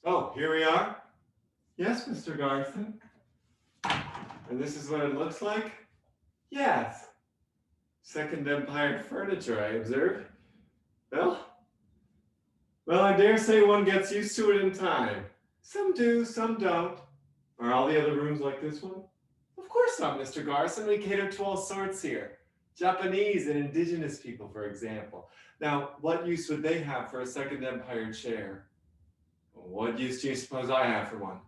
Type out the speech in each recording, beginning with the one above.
Oh, here we are. Yes, Mr. Garson. And this is what it looks like? Yes. Second Empire furniture, I observe. Well, I dare say one gets used to it in time. Some do, some don't. Are all the other rooms like this one? Of course not, Mr. Garson. We cater to all sorts here. Japanese and indigenous people, for example. Now, what use would they have for a Second Empire chair? What use do you suppose I have for one?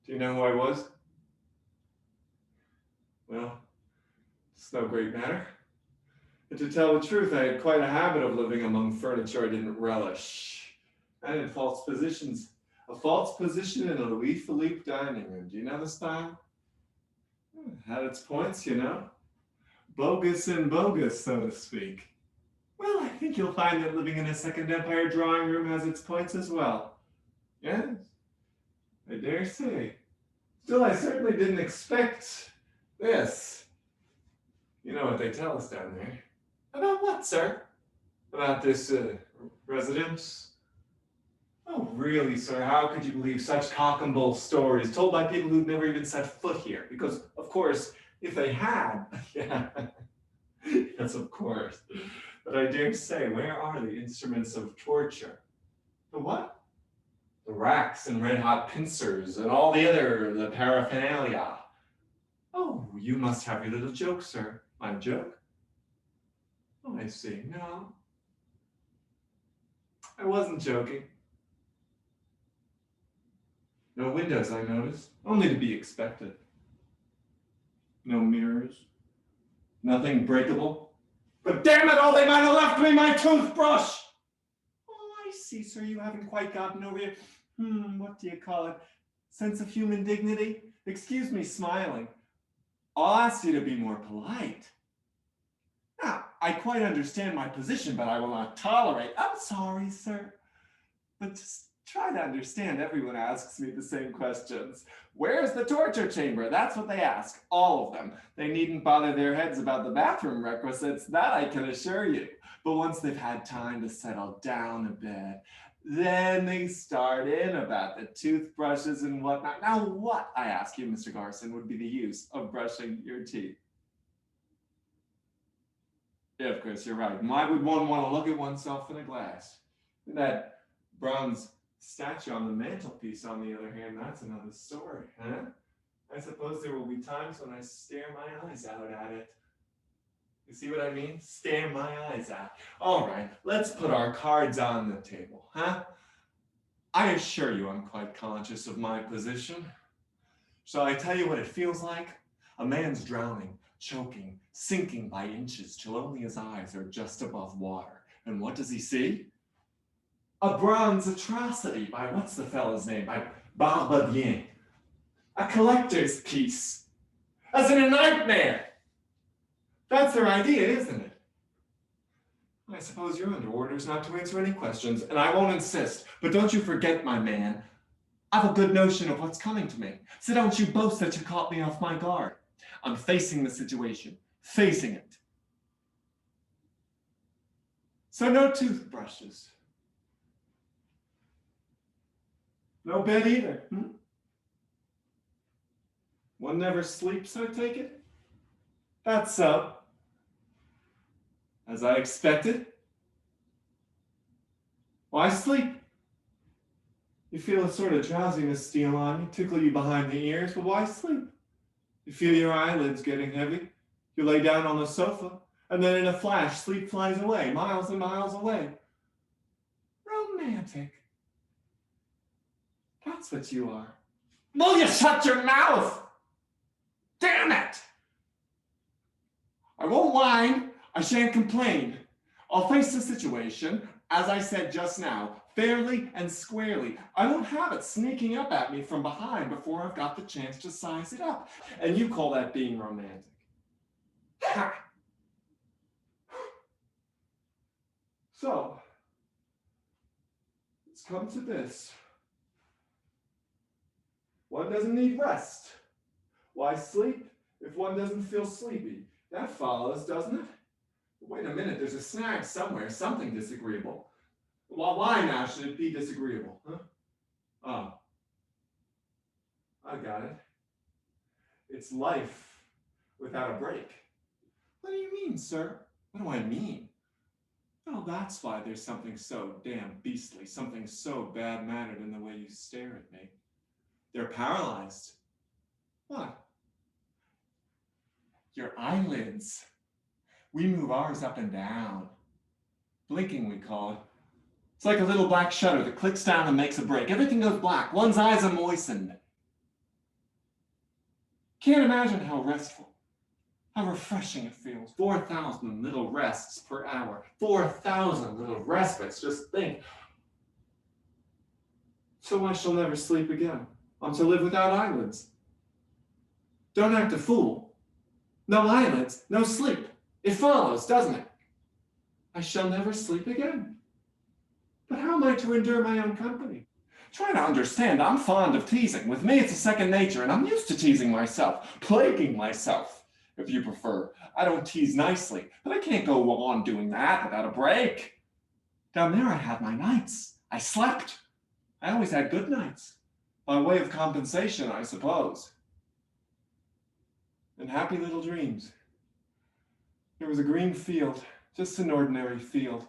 Do you know who I was? Well, it's no great matter. And to tell the truth, I had quite a habit of living among furniture I didn't relish. And in false positions. A false position in a Louis Philippe dining room. Do you know the style? Had its points, you know. Bogus and bogus, so to speak. Well, I think you'll find that living in a Second Empire drawing room has its points as well. Yes, I dare say. Still, I certainly didn't expect this. You know what they tell us down there. About what, sir? About this residence? Oh, really, sir? How could you believe such cock and bull stories told by people who've never even set foot here? Because, of course, if they had, yeah, yes, of course. But I dare say, where are the instruments of torture? The what? The racks and red-hot pincers and all the paraphernalia. Oh, you must have your little joke, sir. My joke? Oh, I see. No. I wasn't joking. No windows, I noticed. Only to be expected. No mirrors. Nothing breakable. But damn it all, they might have left me my toothbrush! Oh, I see, sir. You haven't quite gotten over your, what do you call it? Sense of human dignity? Excuse me smiling. I'll ask you to be more polite. Now, I quite understand my position, but I will not tolerate. I'm sorry, sir. But just try to understand. Everyone asks me the same questions. Where's the torture chamber? That's what they ask. All of them. They needn't bother their heads about the bathroom requisites. That I can assure you. But once they've had time to settle down a bit, then they start in about the toothbrushes and whatnot. Now, what, I ask you, Mr. Garson, would be the use of brushing your teeth? Yeah, of course, you're right. Why would one want to look at oneself in a glass? That bronze statue on the mantelpiece, on the other hand, that's another story, huh? I suppose there will be times when I stare my eyes out at it. You see what I mean? Stare my eyes out. All right, let's put our cards on the table, huh? I assure you I'm quite conscious of my position. Shall I tell you what it feels like? A man's drowning, choking, sinking by inches till only his eyes are just above water. And what does he see? A bronze atrocity by, what's the fella's name? By Barbadien. A collector's piece. As in a nightmare. That's their idea, isn't it? I suppose you're under orders not to answer any questions, and I won't insist. But don't you forget, my man, I've a good notion of what's coming to me. So don't you boast that you caught me off my guard. I'm facing the situation. Facing it. So no toothbrushes. No bed either. One never sleeps, I take it? That's so. As I expected. Why sleep? You feel a sort of drowsiness steal on you, tickle you behind the ears, but why sleep? You feel your eyelids getting heavy. You lay down on the sofa, and then in a flash, sleep flies away, miles and miles away. Romantic. That's what you are. Will you shut your mouth? Damn it! I won't whine. I shan't complain. I'll face the situation, as I said just now, fairly and squarely. I won't have it sneaking up at me from behind before I've got the chance to size it up. And you call that being romantic. Ha! So, it's come to this. One doesn't need rest. Why sleep if one doesn't feel sleepy? That follows, doesn't it? But wait a minute, there's a snag somewhere, something disagreeable. Well, why now should it be disagreeable, huh? Oh, I got it. It's life without a break. What do you mean, sir? What do I mean? Oh, that's why there's something so damn beastly, something so bad-mannered in the way you stare at me. They're paralyzed. What? Your eyelids. We move ours up and down. Blinking, we call it. It's like a little black shutter that clicks down and makes a break. Everything goes black. One's eyes are moistened. Can't imagine how restful, how refreshing it feels. 4,000 little rests per hour. 4,000 little respites. Just think. So I shall never sleep again. I'm to live without eyelids. Don't act a fool. No eyelids, no sleep. It follows, doesn't it? I shall never sleep again. But how am I to endure my own company? Try to understand, I'm fond of teasing. With me, it's a second nature, and I'm used to teasing myself, plaguing myself, if you prefer. I don't tease nicely, but I can't go on doing that without a break. Down there, I had my nights. I slept. I always had good nights. By way of compensation, I suppose. And happy little dreams. There was a green field, just an ordinary field.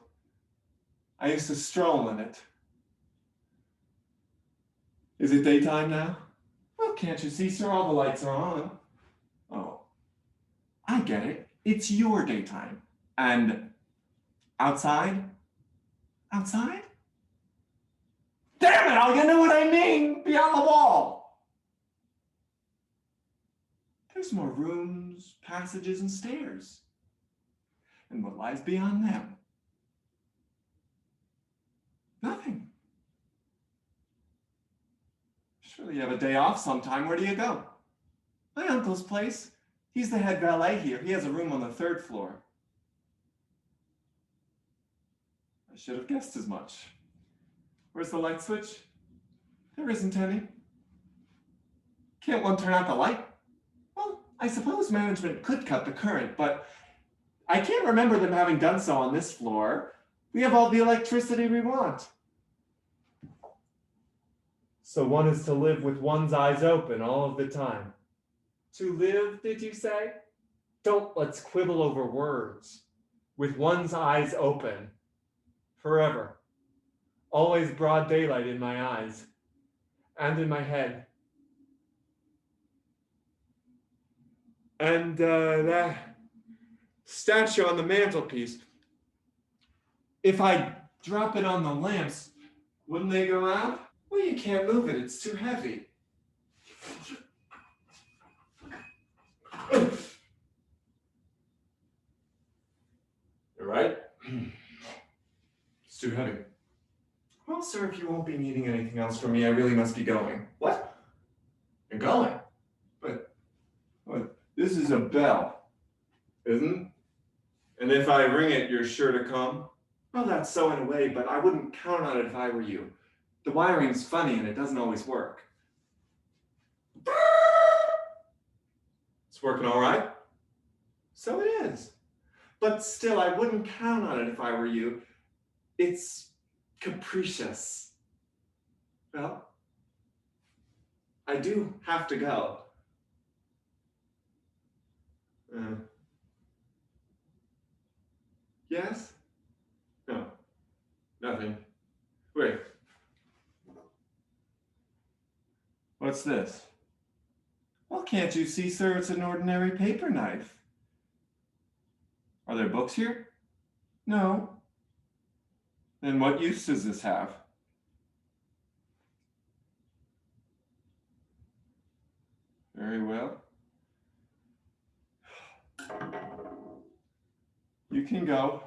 I used to stroll in it. Is it daytime now? Well, can't you see, sir? All the lights are on. Oh, I get it. It's your daytime. And outside? Outside? Damn it, all you know what I mean! Beyond the wall! There's more rooms, passages, and stairs. And what lies beyond them? Nothing. Surely you have a day off sometime. Where do you go? My uncle's place. He's the head valet here. He has a room on the 3rd floor. I should have guessed as much. Where's the light switch? There isn't any. Can't one turn out the light? Well, I suppose management could cut the current, but I can't remember them having done so on this floor. We have all the electricity we want. So one is to live with one's eyes open all of the time. To live, did you say? Let's quibble over words. With one's eyes open. Forever. Always broad daylight in my eyes. And in my head. And that statue on the mantelpiece. If I drop it on the lamps, wouldn't they go out? Well, you can't move it. It's too heavy. You're right. It's too heavy. Well, sir, if you won't be needing anything else from me, I really must be going. What? You're going? But this is a bell, isn't it? And if I ring it, you're sure to come? Well, that's so in a way, but I wouldn't count on it if I were you. The wiring's funny and it doesn't always work. It's working all right? So it is. But still, I wouldn't count on it if I were you. It's capricious. Well, I do have to go. Yes? No, nothing. Wait. What's this? Well, can't you see, sir, it's an ordinary paper knife. Are there books here? No. Then what use does this have? Very well. You can go.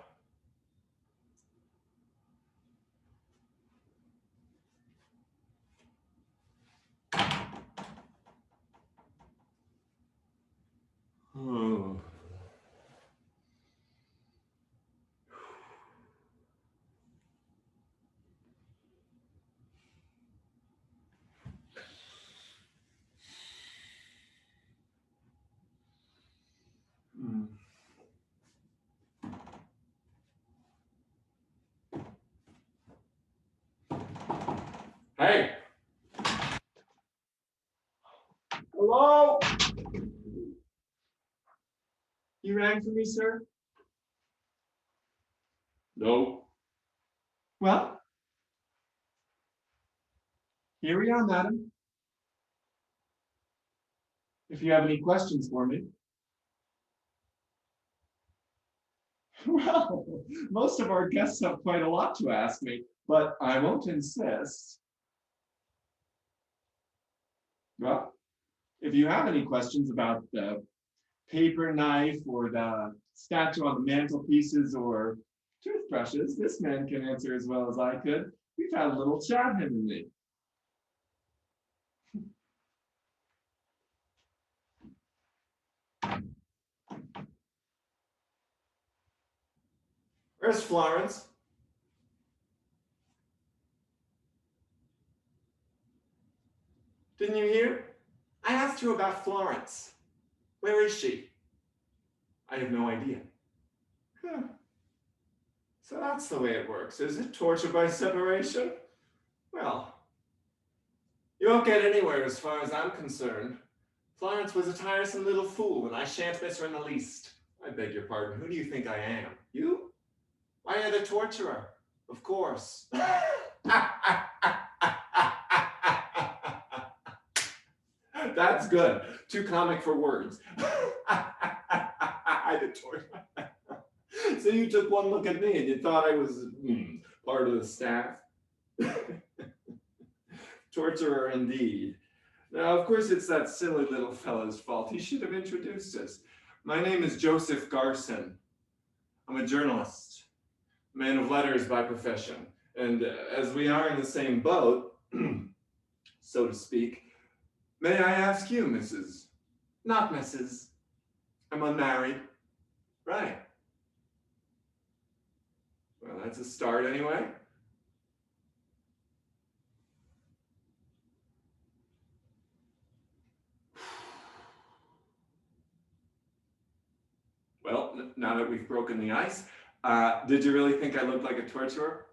Oh. Hey, Hello? You rang for me, sir? No. Well, here we are, madam. If you have any questions for me. Well, most of our guests have quite a lot to ask me, but I won't insist. Well, if you have any questions about the paper knife or the statue on the mantelpieces or toothbrushes, this man can answer as well as I could. We've had a little chat, him and me. Where's Florence? Didn't you hear? I asked you about Florence. Where is she? I have no idea. Huh. So that's the way it works, is it? Torture by separation? Well, you won't get anywhere as far as I'm concerned. Florence was a tiresome little fool, and I shan't miss her in the least. I beg your pardon, who do you think I am? You? Why, you're the torturer. Of course. That's good. Too comic for words. I the torturer. So you took one look at me and you thought I was part of the staff? Torturer indeed. Now, of course, it's that silly little fellow's fault. He should have introduced us. My name is Joseph Garson. I'm a journalist, a man of letters by profession. And as we are in the same boat, so to speak, may I ask you, Mrs. Not Mrs. I'm unmarried. Right. Well, that's a start anyway. Well, now that we've broken the ice, did you really think I looked like a torturer?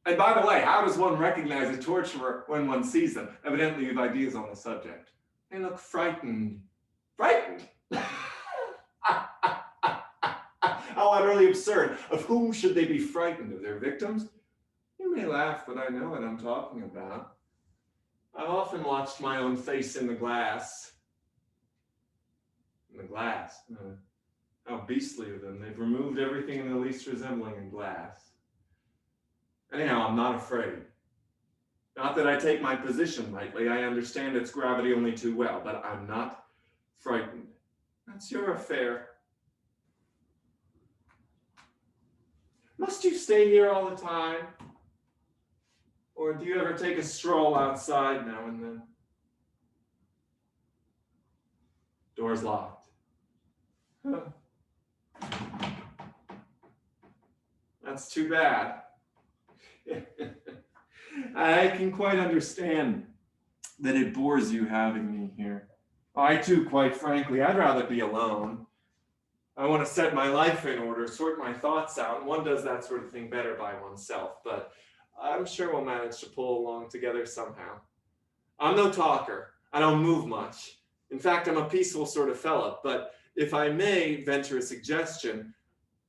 And by the way, how does one recognize a torturer when one sees them? Evidently, you have ideas on the subject. They look frightened. Frightened? How utterly absurd. Of whom should they be frightened? Of their victims? You may laugh, but I know what I'm talking about. I've often watched my own face in the glass. In the glass? How beastly of them. They've removed everything in the least resembling in glass. Anyhow, I'm not afraid. Not that I take my position lightly. I understand its gravity only too well, but I'm not frightened. That's your affair. Must you stay here all the time? Or do you ever take a stroll outside now and then? Door's locked. Huh. That's too bad. I can quite understand that it bores you having me here. I too, quite frankly, I'd rather be alone. I want to set my life in order, sort my thoughts out. One does that sort of thing better by oneself, but I'm sure we'll manage to pull along together somehow. I'm no talker. I don't move much. In fact, I'm a peaceful sort of fellow, but if I may venture a suggestion,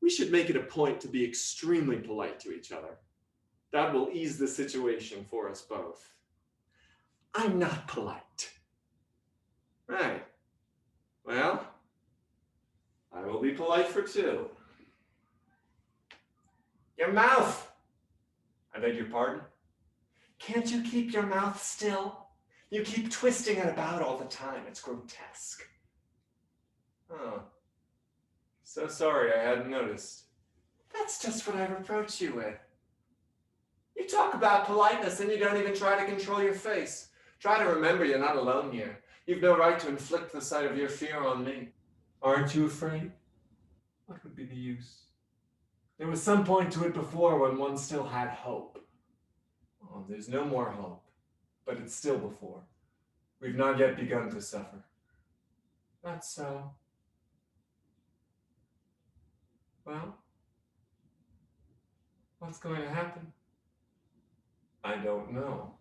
we should make it a point to be extremely polite to each other. That will ease the situation for us both. I'm not polite. Right. Well, I will be polite for two. Your mouth! I beg your pardon? Can't you keep your mouth still? You keep twisting it about all the time. It's grotesque. Oh. So sorry, I hadn't noticed. That's just what I reproach you with. You talk about politeness and you don't even try to control your face. Try to remember you're not alone here. You've no right to inflict the sight of your fear on me. Aren't you afraid? What would be the use? There was some point to it before when one still had hope. Oh, there's no more hope, but it's still before. We've not yet begun to suffer. That's so. Well, what's going to happen? I don't know.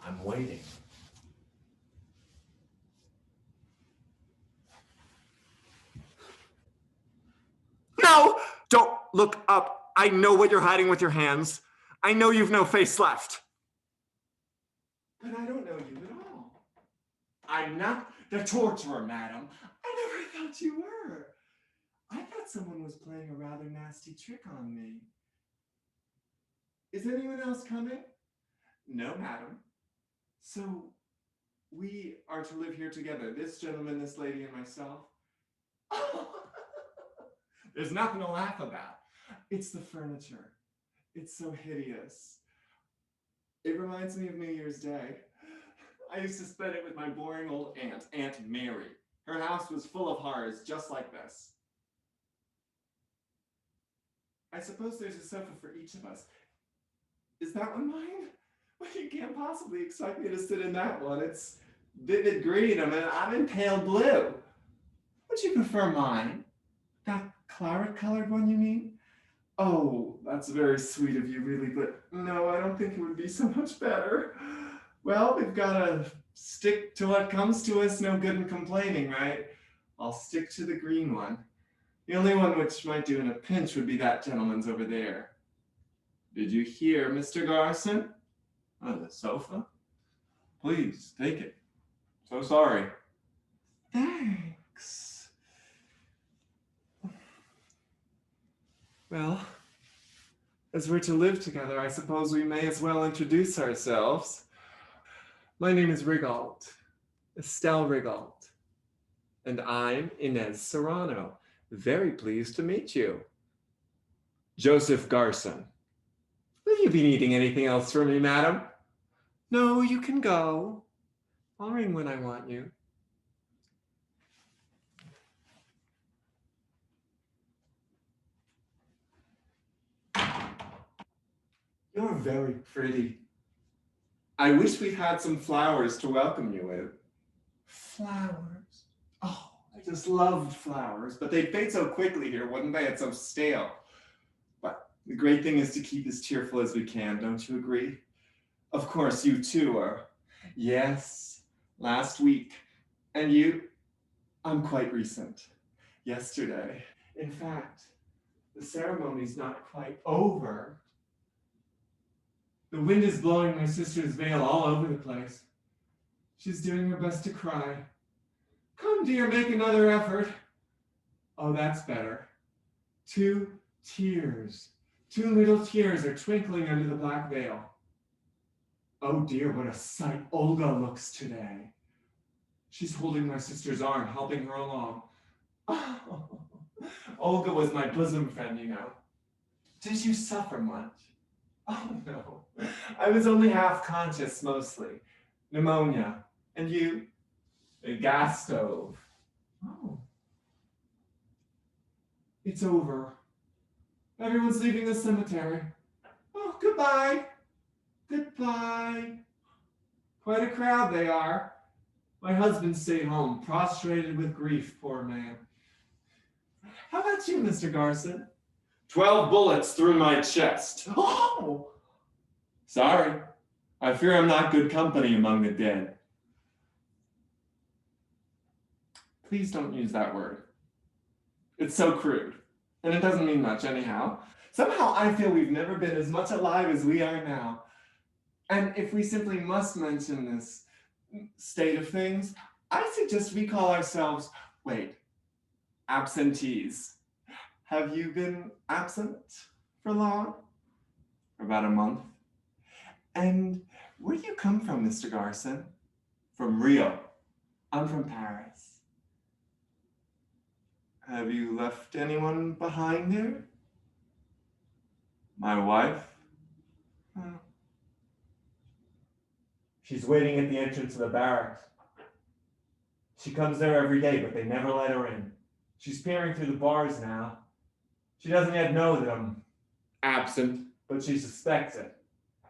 I'm waiting. look up. I know what you're hiding with your hands. I know you've no face left. But I don't know you at all. I'm not the torturer, madam. I never thought you were. I thought someone was playing a rather nasty trick on me. Is anyone else coming? No, madam. So, we are to live here together, this gentleman, this lady, and myself? There's nothing to laugh about. It's the furniture. It's so hideous. It reminds me of New Year's Day. I used to spend it with my boring old aunt, Aunt Mary. Her house was full of horrors just like this. I suppose there's a sofa for each of us. Is that one mine? Well, you can't possibly expect me to sit in that one. It's vivid green. I'm in pale blue. Would you prefer mine? That claret-colored one, you mean? Oh, that's very sweet of you, really, but no, I don't think it would be so much better. Well, we've got to stick to what comes to us. No good in complaining, right? I'll stick to the green one. The only one which might do in a pinch would be that gentleman's over there. Did you hear, Mr. Garson? Oh, the sofa? Please, take it. So sorry. Thanks. Well, as we're to live together, I suppose we may as well introduce ourselves. My name is Rigault, Estelle Rigault, and I'm Inez Serrano. Very pleased to meet you. Joseph Garson. Will you be needing anything else from me, madam? No, you can go. I'll ring when I want you. You're very pretty. I wish we'd had some flowers to welcome you with. Flowers? Oh, I just loved flowers, but they'd fade so quickly here, wouldn't they? It's so stale. But the great thing is to keep as cheerful as we can, don't you agree? Of course, you too are. Yes, last week. And you? I'm quite recent. Yesterday. In fact, the ceremony's not quite over. The wind is blowing my sister's veil all over the place. She's doing her best to cry. Come, dear, make another effort. Oh, that's better. 2 tears. 2 little tears are twinkling under the black veil. Oh dear, what a sight Olga looks today. She's holding my sister's arm, helping her along. Oh, Olga was my bosom friend, you know. Did you suffer much? Oh no, I was only half conscious mostly. Pneumonia. And you? A gas stove. Oh. It's over. Everyone's leaving the cemetery. Oh, goodbye. Goodbye. Quite a crowd they are. My husband stayed home, prostrated with grief, poor man. How about you, Mr. Garson? 12 bullets through my chest. Oh! Sorry. I fear I'm not good company among the dead. Please don't use that word. It's so crude, and it doesn't mean much anyhow. Somehow I feel we've never been as much alive as we are now. And if we simply must mention this state of things, I suggest we call ourselves, absentees. Have you been absent for long? For about a month. And where do you come from, Mr. Garson? From Rio. I'm from Paris. Have you left anyone behind there? My wife? She's waiting at the entrance of the barracks. She comes there every day, but they never let her in. She's peering through the bars now. She doesn't yet know that I'm absent, but she suspects it.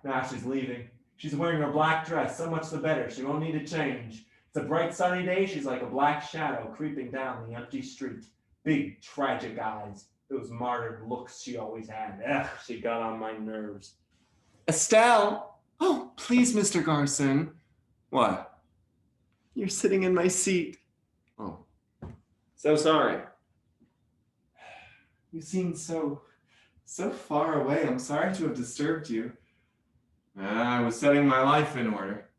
Now she's leaving. She's wearing her black dress, so much the better. She won't need to change. It's a bright sunny day. She's like a black shadow creeping down the empty street. Big, tragic eyes. Those martyred looks she always had. Ugh, she got on my nerves. Estelle! Oh, please, Mr. Garson. What? You're sitting in my seat. Oh. So sorry. You seemed so So far away, I'm sorry to have disturbed you. I was setting my life in order.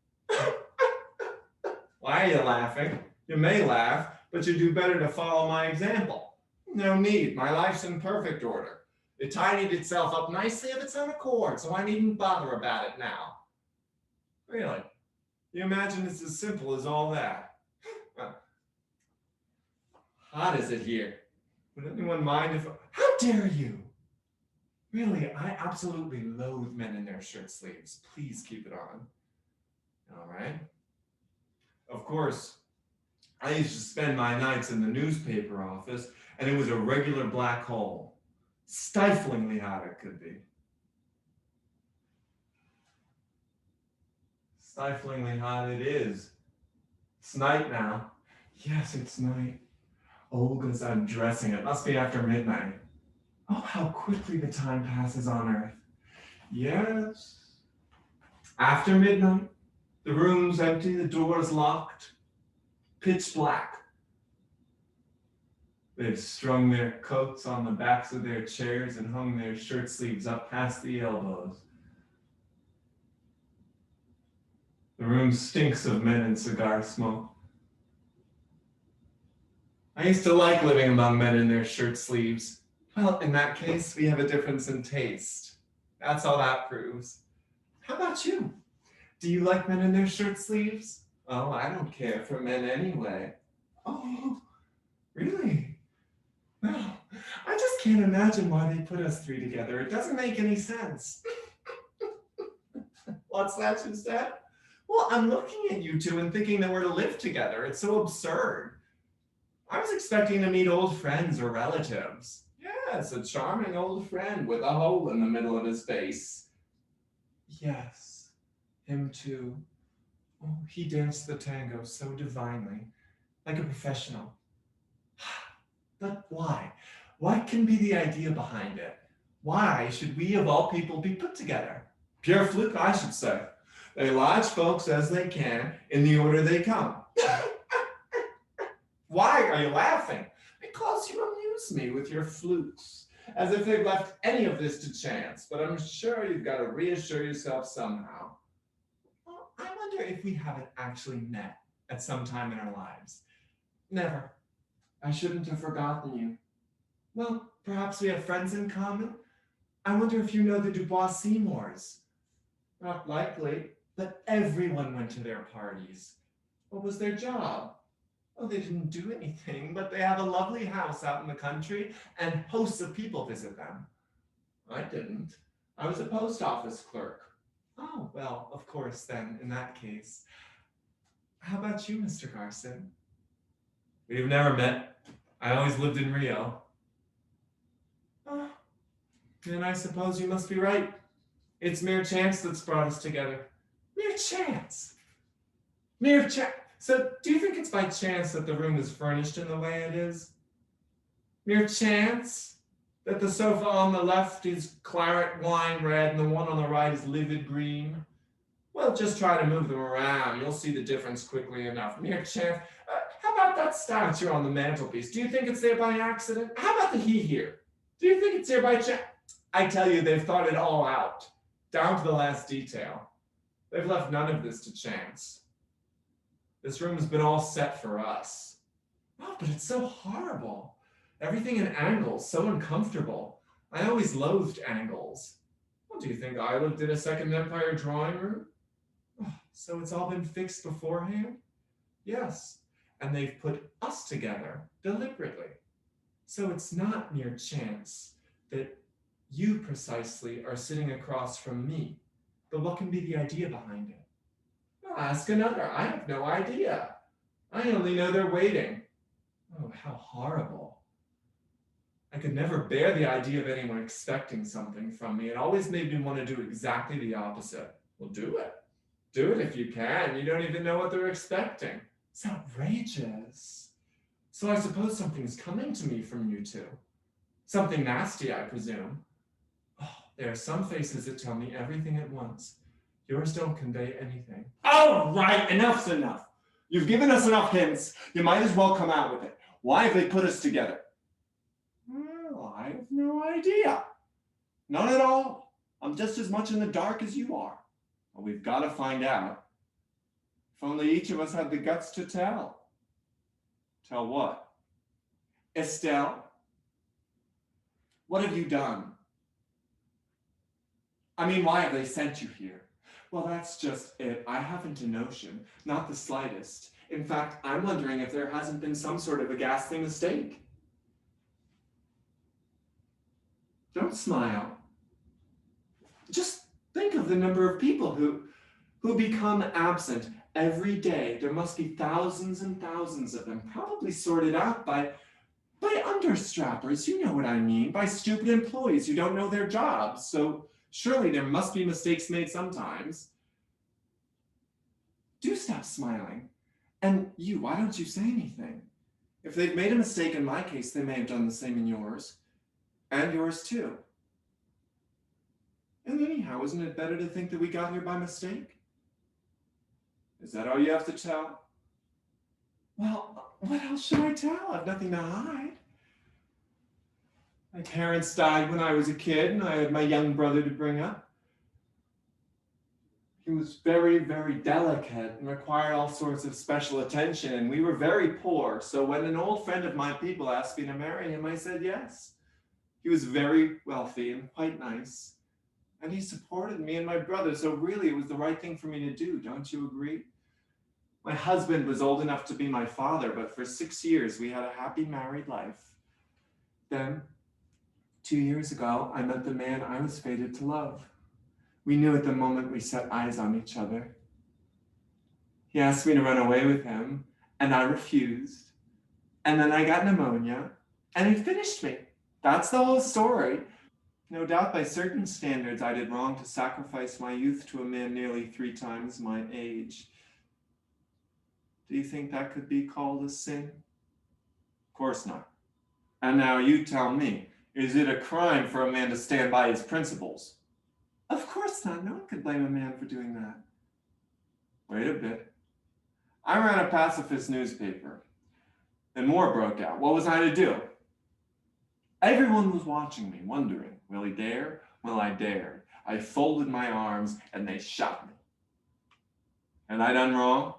Why are you laughing? You may laugh, but you do better to follow my example. No need, my life's in perfect order. It tidied itself up nicely of its own accord, so I needn't bother about it now. Really? You imagine it's as simple as all that? Hot is it here? Would anyone mind if... How dare you? Really, I absolutely loathe men in their shirt sleeves. Please keep it on. All right. Of course, I used to spend my nights in the newspaper office, and it was a regular black hole. Stiflingly hot it could be. Stiflingly hot it is. It's night now. Yes, it's night. Olga's undressing. It must be after midnight. Oh, how quickly the time passes on Earth. Yes. After midnight, the room's empty, the door's locked, pitch black. They've strung their coats on the backs of their chairs and hung their shirt sleeves up past the elbows. The room stinks of men and cigar smoke. I used to like living among men in their shirt sleeves. Well, in that case, we have a difference in taste. That's all that proves. How about you? Do you like men in their shirt sleeves? Oh, I don't care for men anyway. Oh, really? Well, I just can't imagine why they put us three together. It doesn't make any sense. What's that you said? Well, I'm looking at you two and thinking that we're to live together. It's so absurd. I was expecting to meet old friends or relatives. Yes, a charming old friend with a hole in the middle of his face. Yes, him too. Oh, he danced the tango so divinely, like a professional. But why? What can be the idea behind it? Why should we of all people be put together? Pure fluke, I should say. They lodge folks as they can in the order they come. Why are you laughing? Because you amuse me with your flukes, as if they've left any of this to chance, but I'm sure you've got to reassure yourself somehow. Well, I wonder if we haven't actually met at some time in our lives. Never. I shouldn't have forgotten you. Well, perhaps we have friends in common? I wonder if you know the Dubois Seymours. Not likely, but everyone went to their parties. What was their job? Oh, they didn't do anything, but they have a lovely house out in the country and hosts of people visit them. I didn't. I was a post office clerk. Oh, well, of course then, in that case. How about you, Mr. Garson? We've never met. I always lived in Rio. Oh, then I suppose you must be right. It's mere chance that's brought us together. Mere chance. Mere chance. So, do you think it's by chance that the room is furnished in the way it is? Mere chance that the sofa on the left is claret wine red and the one on the right is livid green? Well, just try to move them around. You'll see the difference quickly enough. Mere chance. How about that statue on the mantelpiece? Do you think it's there by accident? How about the he here? Do you think it's there by chance? I tell you, they've thought it all out, down to the last detail. They've left none of this to chance. This room has been all set for us. Oh, but it's so horrible. Everything in angles, so uncomfortable. I always loathed angles. Well, do you think I lived in a Second Empire drawing room? Oh, so it's all been fixed beforehand? Yes, and they've put us together deliberately. So it's not mere chance that you precisely are sitting across from me. But what can be the idea behind it? Ask another. I have no idea. I only know they're waiting. Oh, how horrible. I could never bear the idea of anyone expecting something from me. It always made me want to do exactly the opposite. Well, do it. Do it if you can. You don't even know what they're expecting. It's outrageous. So I suppose something's coming to me from you two. Something nasty, I presume. Oh, there are some faces that tell me everything at once. Yours don't convey anything. Oh, right, enough's enough. You've given us enough hints. You might as well come out with it. Why have they put us together? Well, I have no idea. None at all. I'm just as much in the dark as you are. Well, we've got to find out. If only each of us had the guts to tell. Tell what? Estelle, what have you done? I mean, why have they sent you here? Well, that's just it. I haven't a notion, not the slightest. In fact, I'm wondering if there hasn't been some sort of a ghastly mistake. Don't smile. Just think of the number of people who become absent every day. There must be thousands and thousands of them, probably sorted out by understrappers, you know what I mean, by stupid employees who don't know their jobs. So surely there must be mistakes made sometimes. Do stop smiling. And you, why don't you say anything? If they've made a mistake in my case, they may have done the same in yours. And yours too. And anyhow, isn't it better to think that we got here by mistake? Is that all you have to tell? Well, what else should I tell? I've nothing to hide. My parents died when I was a kid, and I had my young brother to bring up. He was very, very delicate and required all sorts of special attention, and we were very poor. So when an old friend of my people asked me to marry him, I said yes. He was very wealthy and quite nice, and he supported me and my brother, so really it was the right thing for me to do, don't you agree? My husband was old enough to be my father, but for 6 years we had a happy married life. Then, 2 years ago, I met the man I was fated to love. We knew at the moment we set eyes on each other. He asked me to run away with him, and I refused. And then I got pneumonia, and he finished me. That's the whole story. No doubt by certain standards I did wrong to sacrifice my youth to a man nearly 3 times my age. Do you think that could be called a sin? Of course not. And now you tell me, is it a crime for a man to stand by his principles? Of course not. No one could blame a man for doing that. Wait a bit. I ran a pacifist newspaper. Then war broke out. What was I to do? Everyone was watching me, wondering, will he dare? Well, I dared. I folded my arms, and they shot me. And I done wrong?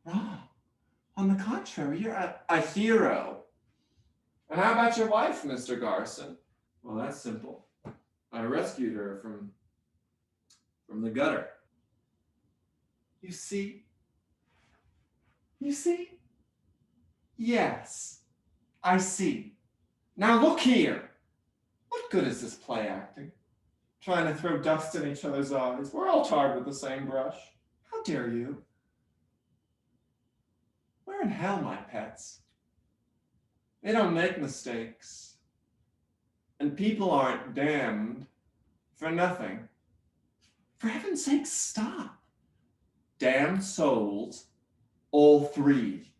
Wrong. On the contrary, you're a hero. And how about your wife, Mr. Garson? Well, that's simple. I rescued her from the gutter. You see? You see? Yes, I see. Now look here. What good is this play acting? Trying to throw dust in each other's eyes. We're all tarred with the same brush. How dare you? We're in hell, my pets. They don't make mistakes. And people aren't damned for nothing. For heaven's sake, stop. Damned souls, all 3,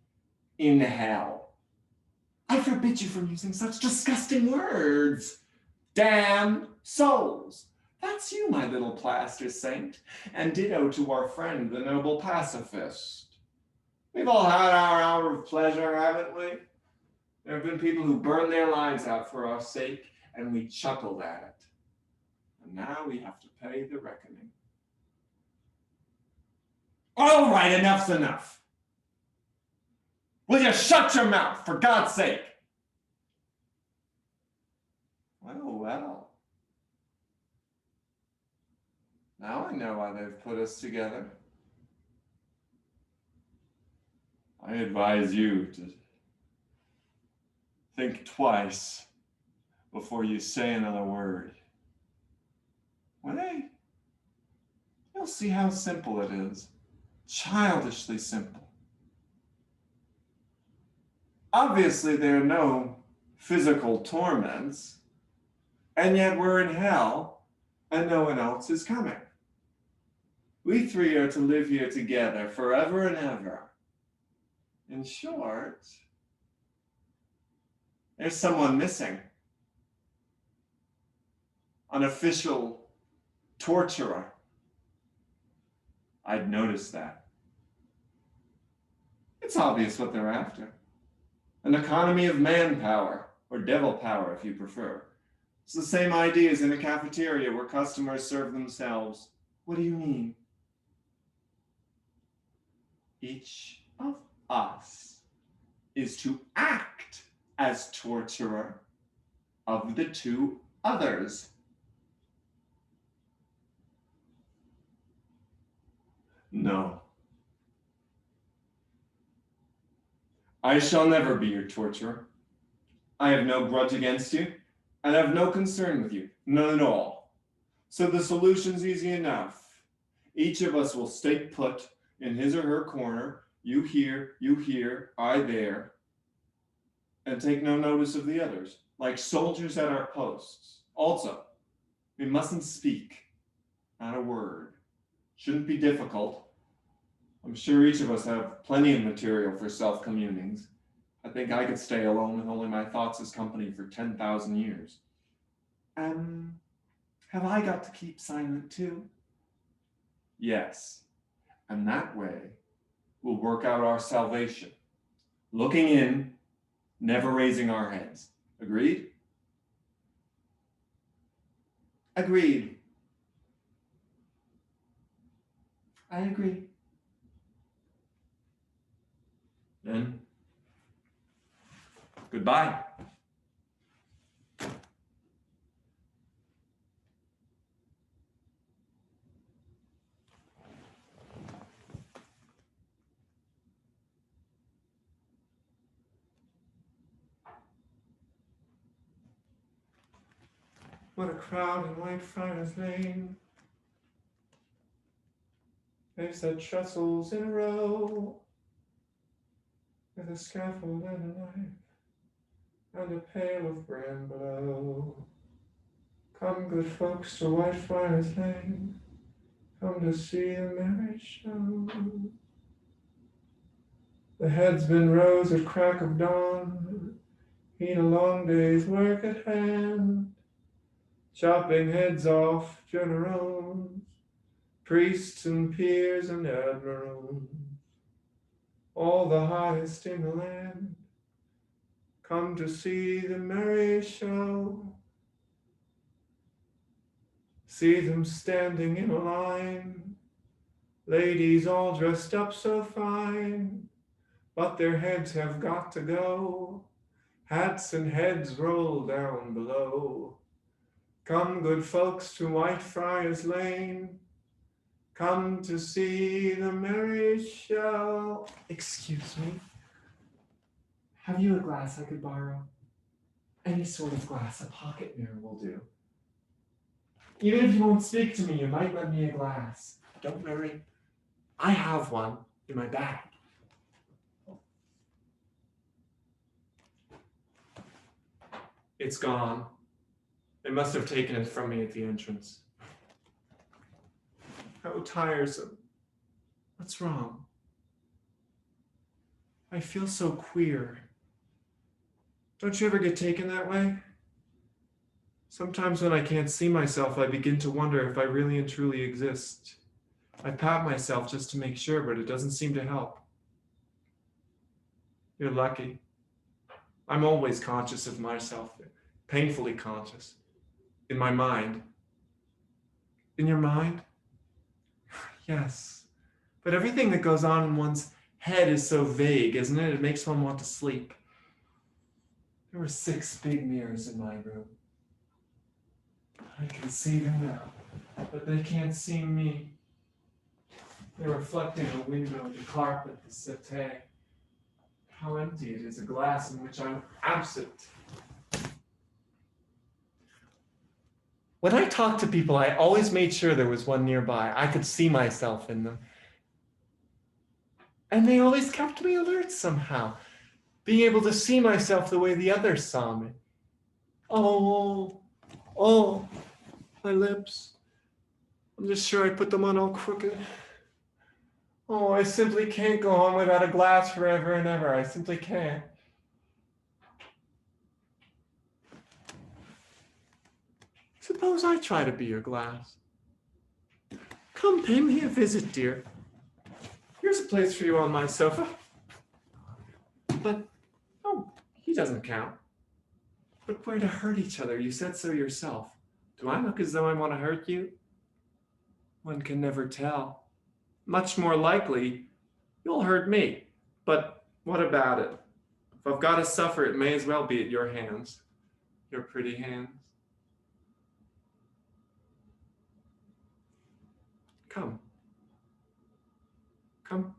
in hell. I forbid you from using such disgusting words. Damned souls. That's you, my little plaster saint, and ditto to our friend, the noble pacifist. We've all had our hour of pleasure, haven't we? There have been people who burned their lives out for our sake, and we chuckled at it. And now we have to pay the reckoning. All right, enough's enough. Will you shut your mouth, for God's sake? Well. Now I know why they've put us together. I advise you to think twice before you say another word. Well, you'll see how simple it is. Childishly simple. Obviously, there are no physical torments, and yet we're in hell, and no one else is coming. We 3 are to live here together forever and ever. In short, there's someone missing. An official torturer. I'd noticed that. It's obvious what they're after. An economy of manpower, or devil power if you prefer. It's the same idea as in a cafeteria where customers serve themselves. What do you mean? Each of us is to act as torturer of the two others. No. I shall never be your torturer. I have no grudge against you, and I have no concern with you, none at all. So the solution's easy enough. Each of us will stay put in his or her corner, you here, I there, and take no notice of the others, like soldiers at our posts. Also, we mustn't speak, not a word. Shouldn't be difficult. I'm sure each of us have plenty of material for self-communings. I think I could stay alone with only my thoughts as company for 10,000 years. Have I got to keep silent too? Yes, and that way we'll work out our salvation. Looking in, never raising our heads. Agreed? Agreed. I agree. Then, goodbye. What a crowd in Whitefriars Lane. They've set trestles in a row, with a scaffold and a knife, and a pail of bran below. Come, good folks, to Whitefriars Lane, come to see a marriage show. The heads been rose at crack of dawn, he'd a long day's work at hand, chopping heads off generals, priests and peers and admirals, all the highest in the land, come to see the merry show. See them standing in a line, ladies all dressed up so fine, but their heads have got to go, hats and heads roll down below. Come, good folks, to Whitefriars Lane, come to see the merry show. Excuse me, have you a glass I could borrow? Any sort of glass, a pocket mirror will do. Even if you won't speak to me, you might lend me a glass. Don't worry, I have one in my bag. It's gone. They must have taken it from me at the entrance. How tiresome. What's wrong? I feel so queer. Don't you ever get taken that way? Sometimes when I can't see myself, I begin to wonder if I really and truly exist. I pat myself just to make sure, but it doesn't seem to help. You're lucky. I'm always conscious of myself, painfully conscious. In my mind. In your mind? Yes. But everything that goes on in one's head is so vague, isn't it? It makes one want to sleep. There were 6 big mirrors in my room. I can see them now, but they can't see me. They reflect in the window, the carpet, the settee. How empty it is, a glass in which I'm absent. When I talked to people, I always made sure there was one nearby. I could see myself in them. And they always kept me alert somehow, being able to see myself the way the others saw me. Oh, my lips. I'm just sure I put them on all crooked. Oh, I simply can't go on without a glass forever and ever. I simply can't. Suppose I try to be your glass. Come pay me a visit, dear. Here's a place for you on my sofa. But, oh, he doesn't count. But we're to hurt each other. You said so yourself. Do I look as though I want to hurt you? One can never tell. Much more likely, you'll hurt me. But what about it? If I've got to suffer, it may as well be at your hands. Your pretty hands. Come. Come.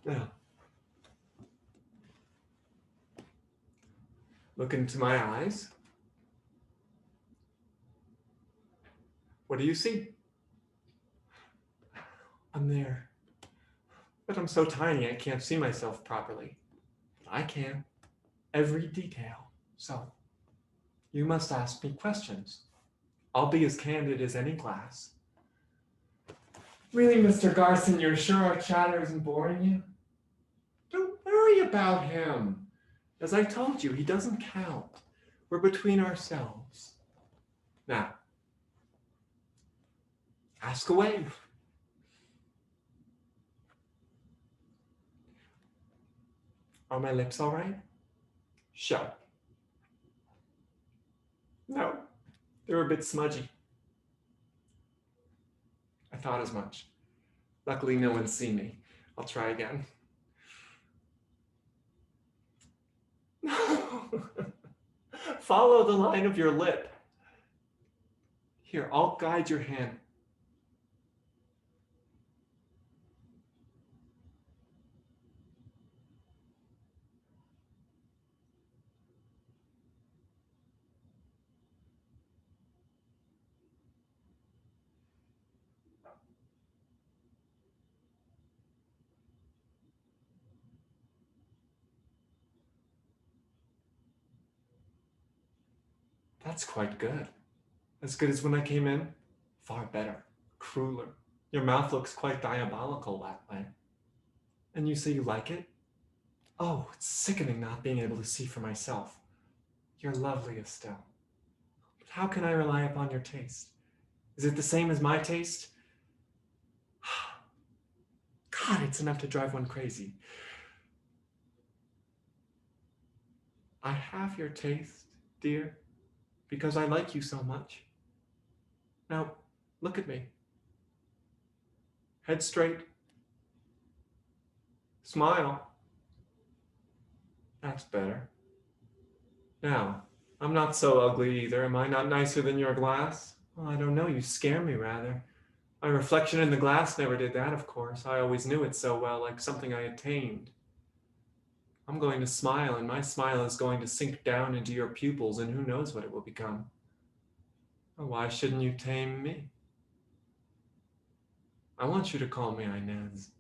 Now, look into my eyes. What do you see? I'm there. But I'm so tiny I can't see myself properly. I can. Every detail. So, you must ask me questions. I'll be as candid as any glass. Really, Mr. Garson, you're sure our chatter isn't boring you? Don't worry about him. As I told you, he doesn't count. We're between ourselves. Now, ask away. Are my lips all right? Show. No, they're a bit smudgy. I thought as much. Luckily, no one's seen me. I'll try again. Follow the line of your lip. Here, I'll guide your hand. That's quite good. As good as when I came in? Far better. Crueler. Your mouth looks quite diabolical that way. And you say you like it? Oh, it's sickening not being able to see for myself. You're lovely, Estelle. But how can I rely upon your taste? Is it the same as my taste? God, it's enough to drive one crazy. I have your taste, dear, because I like you so much. Now, look at me. Head straight. Smile. That's better. Now, I'm not so ugly either. Am I not nicer than your glass? Well, I don't know. You scare me, rather. My reflection in the glass never did that, of course. I always knew it so well, like something I attained. I'm going to smile, and my smile is going to sink down into your pupils, and who knows what it will become. Well, why shouldn't you tame me? I want you to call me Inez.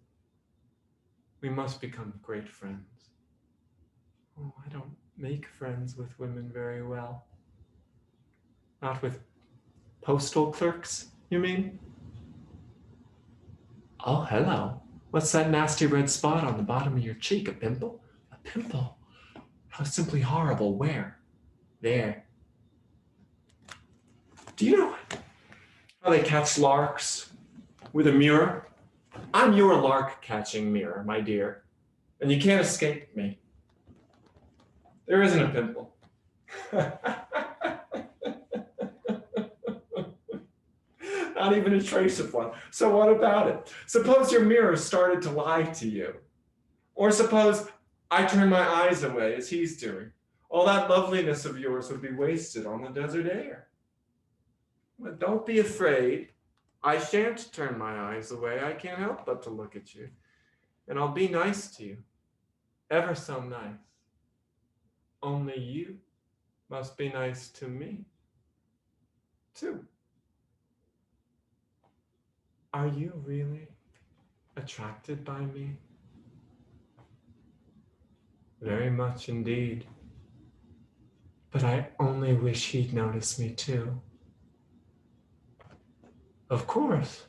We must become great friends. Oh, I don't make friends with women very well. Not with postal clerks, you mean? Oh, hello. What's that nasty red spot on the bottom of your cheek? A pimple? A pimple? How simply horrible. Where? There. Do you know how they catch larks? With a mirror? I'm your lark-catching mirror, my dear. And you can't escape me. There isn't a pimple. Not even a trace of one. So what about it? Suppose your mirror started to lie to you. Or suppose I turn my eyes away as he's doing. All that loveliness of yours would be wasted on the desert air. But don't be afraid. I shan't turn my eyes away. I can't help but to look at you. And I'll be nice to you. Ever so nice. Only you must be nice to me, too. Are you really attracted by me? Very much indeed. But I only wish he'd notice me too. Of course.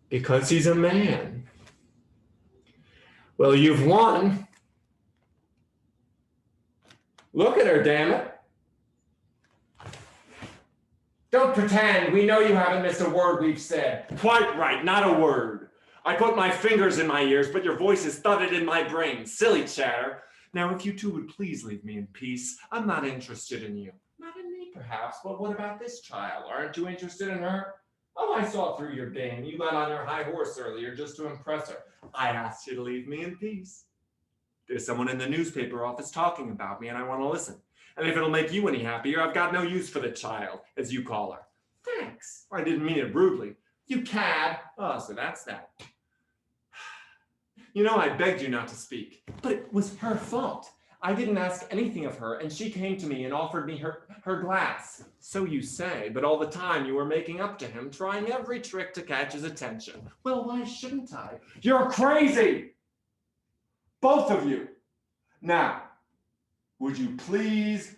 Because he's a man. Well, you've won. Look at her, damn it. Don't pretend. We know you haven't missed a word we've said. Quite right, not a word. I put my fingers in my ears, but your voice is thudded in my brain. Silly chatter. Now, if you two would please leave me in peace, I'm not interested in you. Not in me, perhaps, but what about this child? Aren't you interested in her? Oh, I saw through your game. You got on your high horse earlier just to impress her. I asked you to leave me in peace. There's someone in the newspaper office talking about me, and I want to listen. And if it'll make you any happier, I've got no use for the child, as you call her. Thanks. I didn't mean it rudely. You cad. Oh, so that's that. You know, I begged you not to speak. But it was her fault. I didn't ask anything of her, and she came to me and offered me her glass. So you say, but all the time you were making up to him, trying every trick to catch his attention. Well, why shouldn't I? You're crazy! Both of you. Now, would you please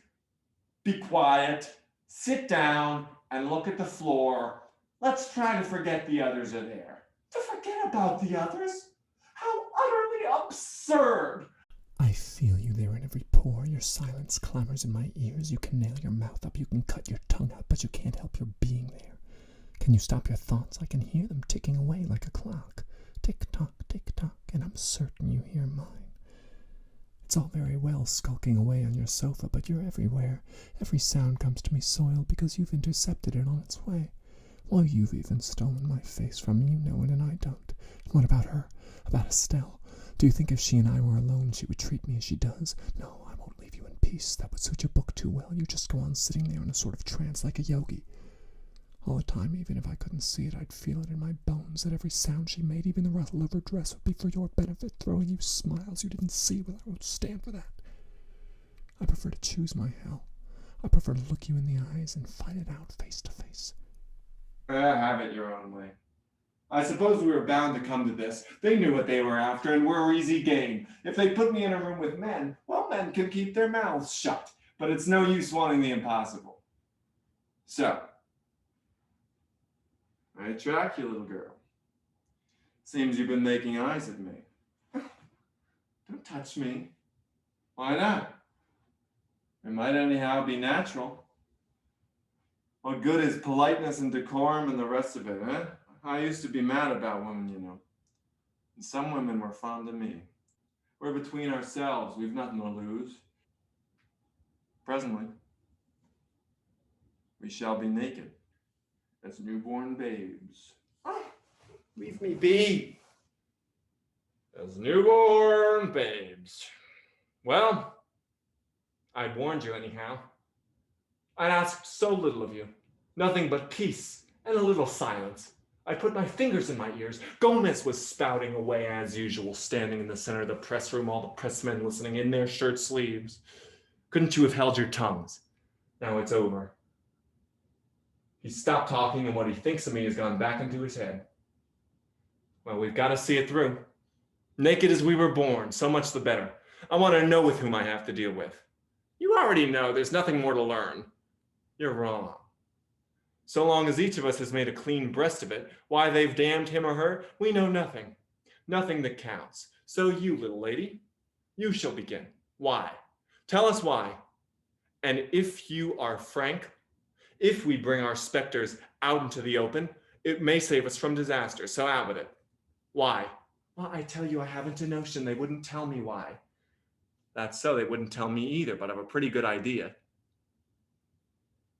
be quiet, sit down, and look at the floor? Let's try to forget the others are there. To forget about the others? How utterly absurd! I feel you there in every pore. Your silence clamors in my ears. You can nail your mouth up, you can cut your tongue out, but you can't help your being there. Can you stop your thoughts? I can hear them ticking away like a clock. Tick-tock, tick-tock, and I'm certain you hear mine. It's all very well skulking away on your sofa, but you're everywhere. Every sound comes to me soiled because you've intercepted it on its way. Well, you've even stolen my face from me, you know it, and I don't. What about her? About Estelle? Do you think if she and I were alone, she would treat me as she does? No, I won't leave you in peace. That would suit your book too well. You just go on sitting there in a sort of trance like a yogi. All the time, even if I couldn't see it, I'd feel it in my bones that every sound she made, even the rustle of her dress, would be for your benefit, throwing you smiles you didn't see. Well, I won't stand for that. I prefer to choose my hell. I prefer to look you in the eyes and fight it out face to face. Have it your own way. I suppose we were bound to come to this. They knew what they were after, and we're easy game. If they put me in a room with men, well, men can keep their mouths shut. But it's no use wanting the impossible. So, I track you, little girl. Seems you've been making eyes at me. Don't touch me. Why not? It might anyhow be natural. What good is politeness and decorum and the rest of it, eh? I used to be mad about women, you know. And some women were fond of me. We're between ourselves. We've nothing to lose. Presently, we shall be naked as newborn babes. Oh, leave me be. As newborn babes. Well, I warned you anyhow. I asked so little of you. Nothing but peace and a little silence. I put my fingers in my ears. Gomez was spouting away as usual, standing in the center of the press room, all the pressmen listening in their shirt sleeves. Couldn't you have held your tongues? Now it's over. He stopped talking, and what he thinks of me has gone back into his head. Well, we've got to see it through. Naked as we were born, so much the better. I want to know with whom I have to deal with. You already know there's nothing more to learn. You're wrong. So long as each of us has made a clean breast of it, why they've damned him or her, we know nothing. Nothing that counts. So you, little lady, you shall begin. Why? Tell us why. And if you are frank, if we bring our specters out into the open, it may save us from disaster. So out with it. Why? Well, I tell you, I haven't a notion. They wouldn't tell me why. That's so. They wouldn't tell me either, but I have a pretty good idea.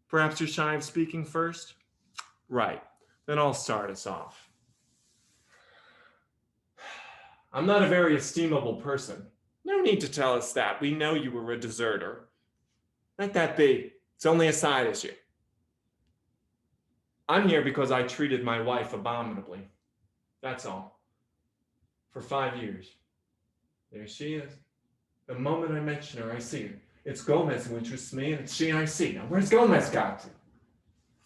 Perhaps you're shy of speaking first? Right. Then I'll start us off. I'm not a very estimable person. No need to tell us that. We know you were a deserter. Let that be. It's only a side issue. I'm here because I treated my wife abominably. That's all. For 5 years. There she is. The moment I mention her, I see her. It's Gomez who interests me, and it's she I see. Now, where's Gomez got to?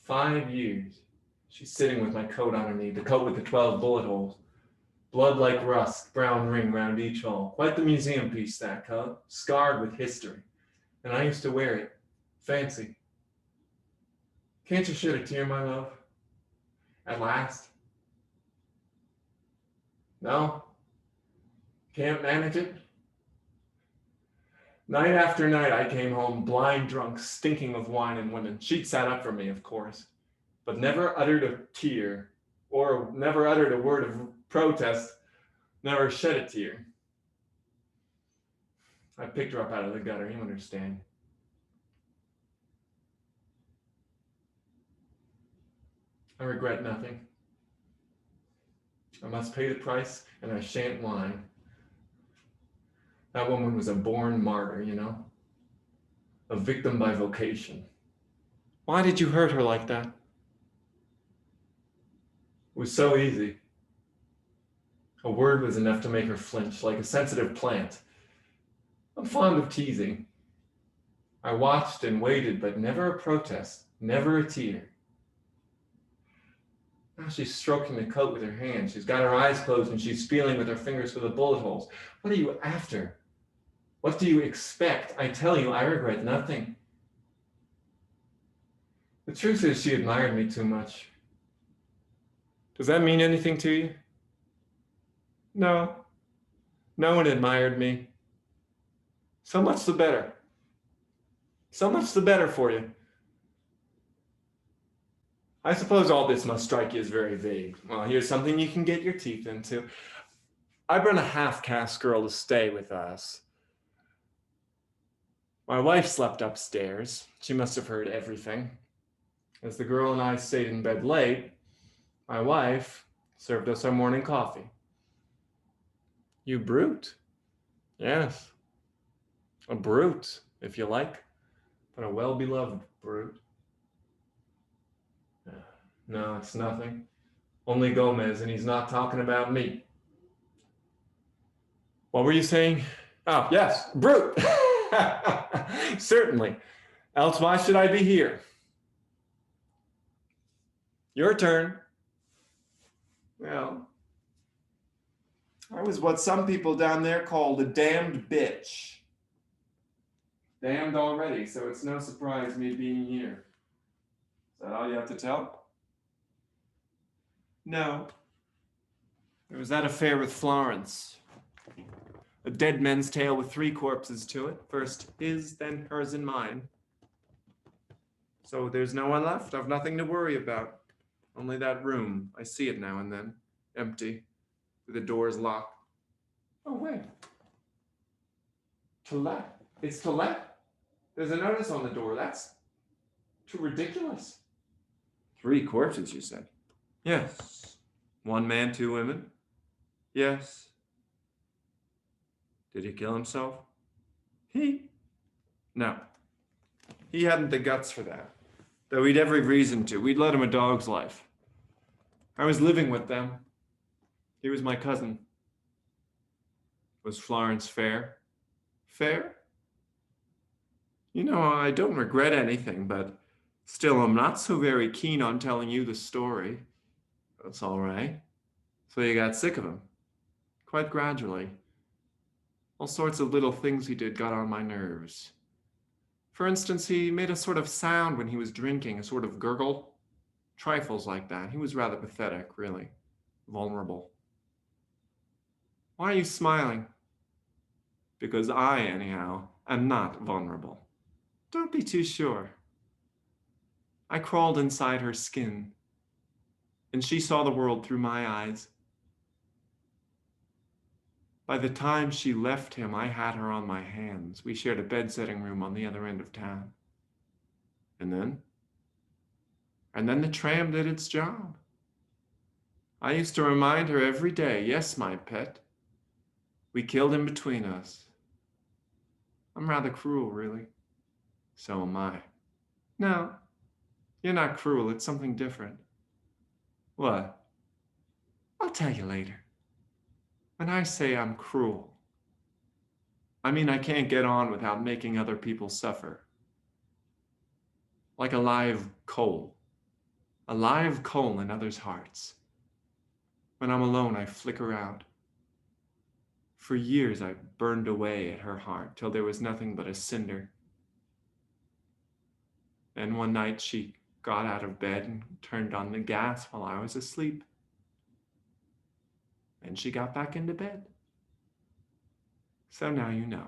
5 years. She's sitting with my coat on her knee, the coat with the 12 bullet holes. Blood like rust, brown ring round each hole. Quite the museum piece, that coat. Scarred with history. And I used to wear it. Fancy. Can't you shed a tear, my love? At last? No? Can't manage it? Night after night, I came home blind drunk, stinking of wine and women. She'd sat up for me, of course. but never uttered a tear, or never uttered a word of protest, never shed a tear. I picked her up out of the gutter, you understand. I regret nothing. I must pay the price, and I shan't whine. That woman was a born martyr, you know? A victim by vocation. Why did you hurt her like that? It was so easy. A word was enough to make her flinch, like a sensitive plant. I'm fond of teasing. I watched and waited, but never a protest, never a tear. Now she's stroking the coat with her hand. She's got her eyes closed and she's feeling with her fingers for the bullet holes. What are you after? What do you expect? I tell you, I regret nothing. The truth is, she admired me too much. Does that mean anything to you? No. No one admired me. So much the better. So much the better for you. I suppose all this must strike you as very vague. Well, here's something you can get your teeth into. I brought a half-caste girl to stay with us. My wife slept upstairs. She must have heard everything. As the girl and I stayed in bed late, my wife served us our morning coffee. You brute. Yes. A brute, if you like, but a well-beloved brute. No, it's nothing. Only Gomez, and he's not talking about me. What were you saying? Oh, yes, brute. Certainly. Else why should I be here? Your turn. Well, I was what some people down there call a damned bitch. Damned already, so it's no surprise me being here. Is that all you have to tell? No. There was that affair with Florence. A dead man's tale with 3 corpses to it. First his, then hers and mine. So there's no one left. I've nothing to worry about. Only that room. I see it now and then. Empty. With the doors locked. Oh, wait. To let. It's to let. There's a notice on the door. That's too ridiculous. 3 corpses, you said? Yes. 1 man, 2 women. Yes. Did he kill himself? He? No. He hadn't the guts for that. Though he'd every reason to. We'd led him a dog's life. I was living with them. He was my cousin. Was Florence fair? Fair? You know, I don't regret anything, but still, I'm not so very keen on telling you the story. That's all right. So you got sick of him. Quite gradually. All sorts of little things he did got on my nerves. For instance, he made a sort of sound when he was drinking, a sort of gurgle. Trifles like that. He was rather pathetic, really. Vulnerable. Why are you smiling? Because I, anyhow, am not vulnerable. Don't be too sure. I crawled inside her skin, and she saw the world through my eyes. By the time she left him, I had her on my hands. We shared a bed-setting room on the other end of town. And then the tram did its job. I used to remind her every day, yes, my pet, we killed him between us. I'm rather cruel, really. So am I. No, you're not cruel. It's something different. What? I'll tell you later. When I say I'm cruel, I mean I can't get on without making other people suffer. Like a live coal in others' hearts. When I'm alone, I flicker out. For years, I burned away at her heart till there was nothing but a cinder. Then one night, she got out of bed and turned on the gas while I was asleep. Then she got back into bed. So now you know.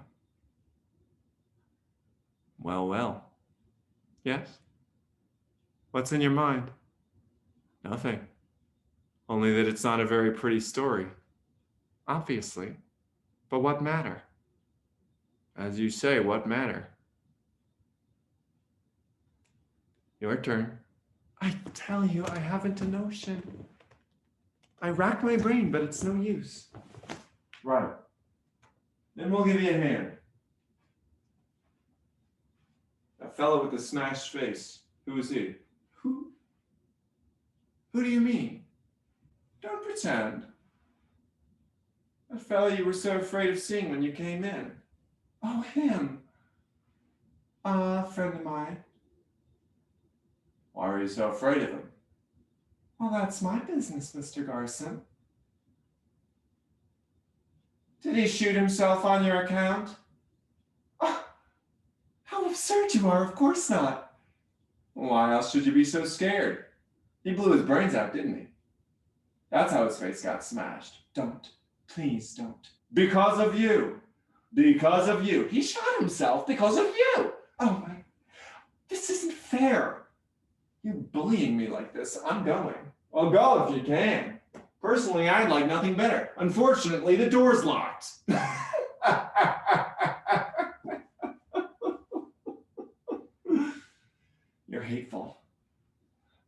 Well, well. Yes? What's in your mind? Nothing. Only that it's not a very pretty story. Obviously. But what matter? As you say, what matter? Your turn. I tell you, I haven't a notion. I rack my brain, but it's no use. Right. Then we'll give you a hand. That fellow with the smashed face. Who is he? Who do you mean? Don't pretend. That fellow you were so afraid of seeing when you came in. Oh, him. A friend of mine. Why are you so afraid of him? Well, that's my business, Mr. Garson. Did he shoot himself on your account? Oh, how absurd you are, of course not. Why else should you be so scared? He blew his brains out, didn't he? That's how his face got smashed. Don't. Please don't. Because of you. Because of you. He shot himself because of you. Oh my. This isn't fair. You bullying me like this. I'm going. Well, go if you can. Personally, I'd like nothing better. Unfortunately, the door's locked. You're hateful.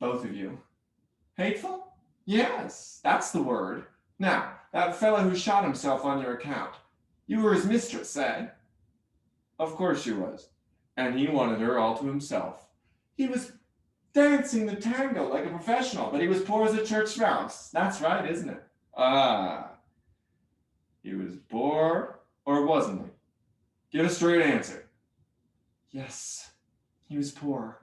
Both of you. Hateful? Yes, that's the word. Now, that fellow who shot himself on your account. You were his mistress, eh? Of course she was. And he wanted her all to himself. He was dancing the tango like a professional, but he was poor as a church mouse. That's right, isn't it? Ah. He was poor, or wasn't he? Give a straight answer. Yes, he was poor.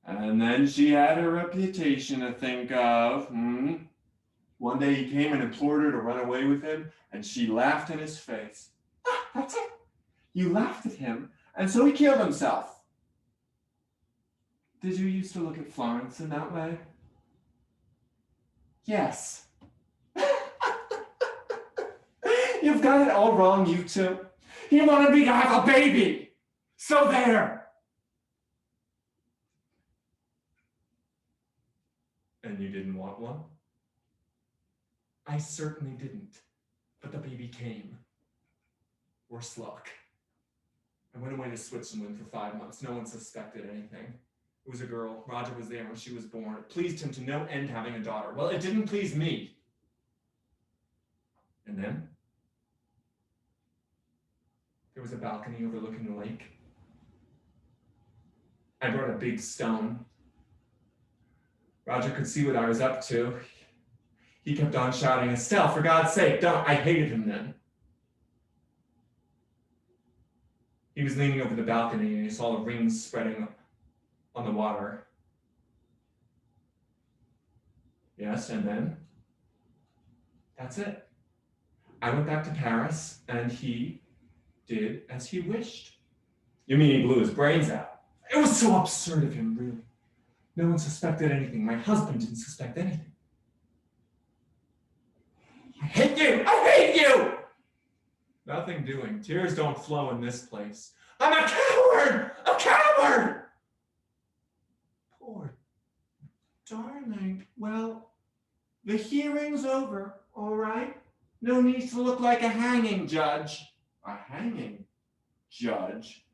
And then she had her reputation to think of. One day he came and implored her to run away with him, and she laughed in his face. Ah, that's it. You laughed at him, and so he killed himself. Did you used to look at Florence in that way? Yes. You've got it all wrong, you two. He wanted me to have a baby. So there. And you didn't want one? I certainly didn't. But the baby came. Worse luck. I went away to Switzerland for 5 months. No one suspected anything. It was a girl. Roger was there when she was born. It pleased him to no end having a daughter. Well, it didn't please me. And then? There was a balcony overlooking the lake. I brought a big stone. Roger could see what I was up to. He kept on shouting, Estelle, for God's sake, don't. I hated him then. He was leaning over the balcony and he saw the rings spreading on the water. Yes, and then? That's it. I went back to Paris and he did as he wished. You mean he blew his brains out? It was so absurd of him, really. No one suspected anything. My husband didn't suspect anything. I hate you! I hate you! Nothing doing. Tears don't flow in this place. I'm a coward! A coward! Poor darling. Well, the hearing's over, all right? No need to look like a hanging judge. A hanging judge?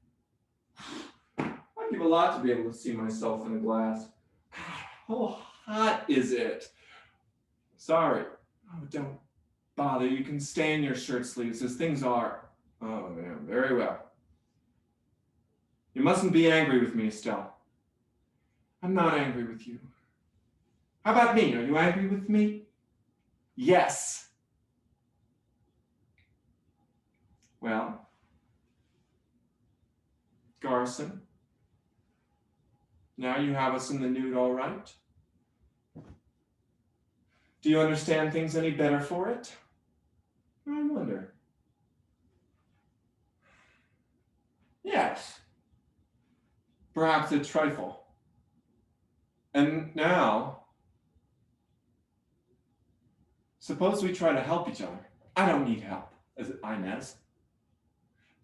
I'd give a lot to be able to see myself in a glass. How hot is it? Sorry. Oh, don't bother. You can stay in your shirt sleeves as things are. Oh, yeah, very well. You mustn't be angry with me, Estelle. I'm not angry with you. How about me? Are you angry with me? Yes. Well, Garson, now you have us in the nude, all right? Do you understand things any better for it? I wonder. Yes. Perhaps a trifle. And now, suppose we try to help each other. I don't need help, as Inez.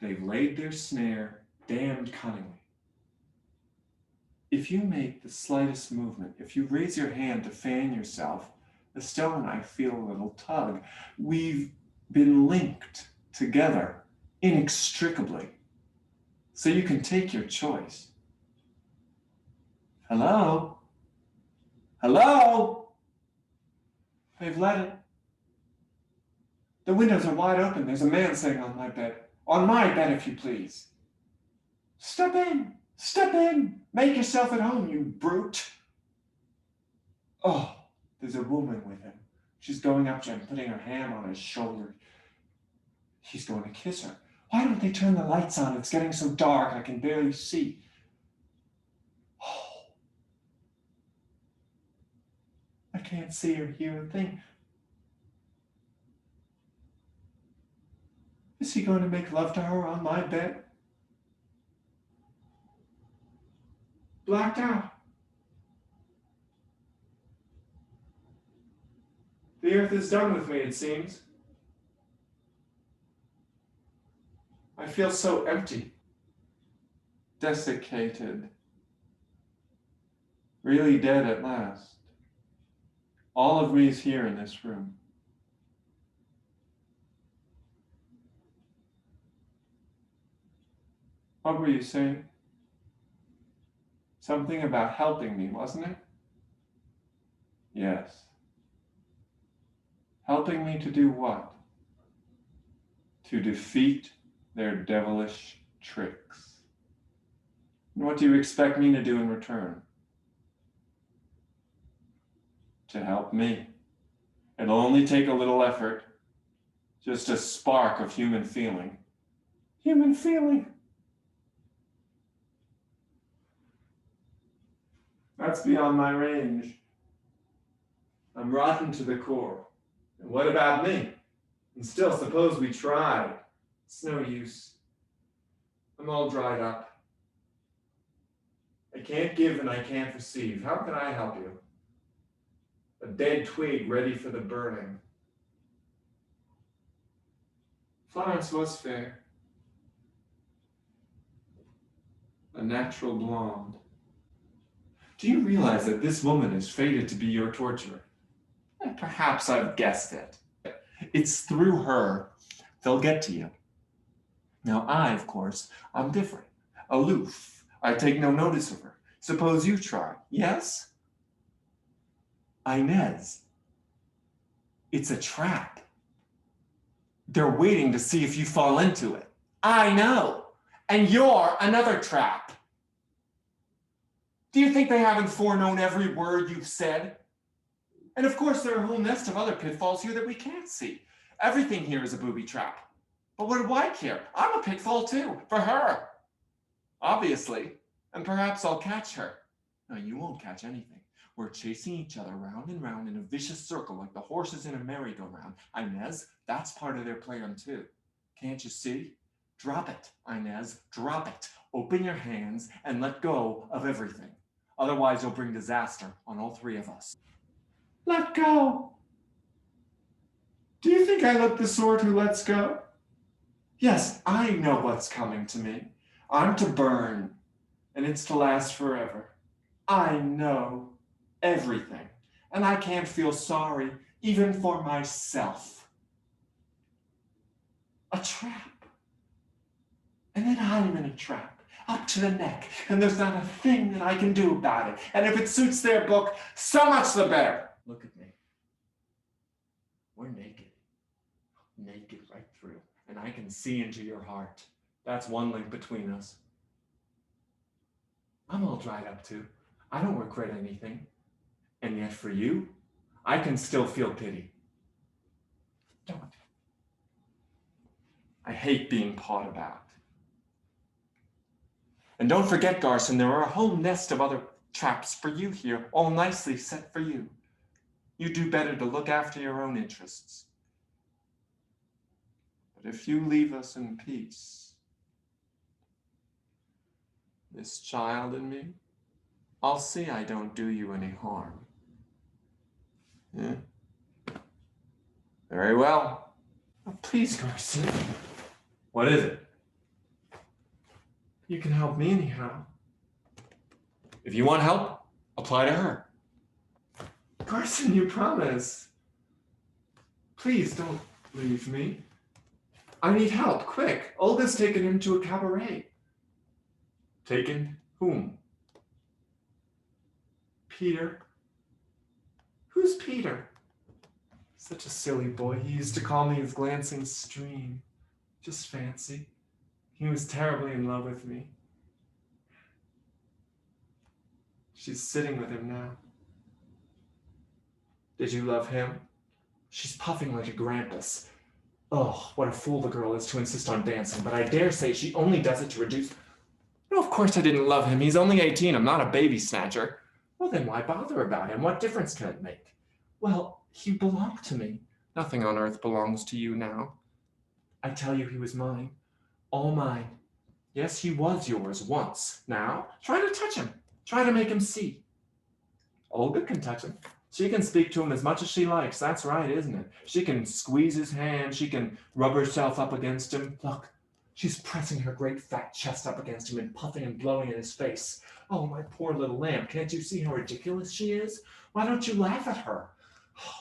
They've laid their snare damned cunningly. if you make the slightest movement, if you raise your hand to fan yourself, Estelle and I feel a little tug. We've been linked together inextricably. So you can take your choice. Hello? Hello? They've let it. The windows are wide open. There's a man sitting on my bed. On my bed, if you please. Step in. Step in. Make yourself at home, you brute. Oh, there's a woman with him. She's going up to him, putting her hand on his shoulder. He's going to kiss her. Why don't they turn the lights on? It's getting so dark I can barely see. Oh. I can't see or hear a thing. Is he going to make love to her on my bed? Blacked out. The earth is done with me, it seems. I feel so empty. Desiccated. Really dead at last. All of me is here in this room. What were you saying? Something about helping me, wasn't it? Yes. Helping me to do what? To defeat their devilish tricks. And what do you expect me to do in return? To help me. It'll only take a little effort, just a spark of human feeling. Human feeling. That's beyond my range. I'm rotten to the core. And what about me? And still, suppose we tried. It's no use. I'm all dried up. I can't give and I can't receive. How can I help you? A dead twig ready for the burning. Florence was fair. A natural blonde. Do you realize that this woman is fated to be your torturer? Perhaps I've guessed it. It's through her they'll get to you. Now I, of course, I'm different. Aloof. I take no notice of her. Suppose you try. Yes? Inez. It's a trap. They're waiting to see if you fall into it. I know. And you're another trap. Do you think they haven't foreknown every word you've said? And of course, there are a whole nest of other pitfalls here that we can't see. Everything here is a booby trap. But what do I care? I'm a pitfall too, for her. Obviously. And perhaps I'll catch her. No, you won't catch anything. We're chasing each other round and round in a vicious circle like the horses in a merry-go-round. Inez, that's part of their plan too. Can't you see? Drop it, Inez, drop it. Open your hands and let go of everything. Otherwise, you'll bring disaster on all three of us. Let go. Do you think I look the sort who lets go? Yes, I know what's coming to me. I'm to burn, and it's to last forever. I know everything, and I can't feel sorry even for myself. A trap. And then I'm in a trap, up to the neck, and there's not a thing that I can do about it. And if it suits their book, so much the better. Look at me. We're naked. Naked right through. And I can see into your heart. That's one link between us. I'm all dried up too. I don't regret anything. And yet for you, I can still feel pity. Don't. I hate being pawed about. And don't forget, Garson, there are a whole nest of other traps for you here, all nicely set for you. You do better to look after your own interests. But if you leave us in peace, this child and me, I'll see I don't do you any harm. Yeah? Very well. Oh, please, Garson. What is it? You can help me anyhow. If you want help, apply to her. Carson, you promise. Please don't leave me. I need help, quick. Olga's taken him to a cabaret. Taken whom? Peter. Who's Peter? Such a silly boy. He used to call me his glancing stream. Just fancy. He was terribly in love with me. She's sitting with him now. Did you love him? She's puffing like a grampus. Oh, what a fool the girl is to insist on dancing, but I dare say she only does it to reduce... No, of course I didn't love him. He's only 18. I'm not a baby snatcher. Well, then why bother about him? What difference can it make? Well, he belonged to me. Nothing on earth belongs to you now. I tell you, he was mine. All mine. Yes, he was yours once. Now, try to touch him. Try to make him see. Olga can touch him. She can speak to him as much as she likes. That's right, isn't it? She can squeeze his hand. She can rub herself up against him. Look, she's pressing her great fat chest up against him and puffing and blowing in his face. Oh, my poor little lamb. Can't you see how ridiculous she is? Why don't you laugh at her?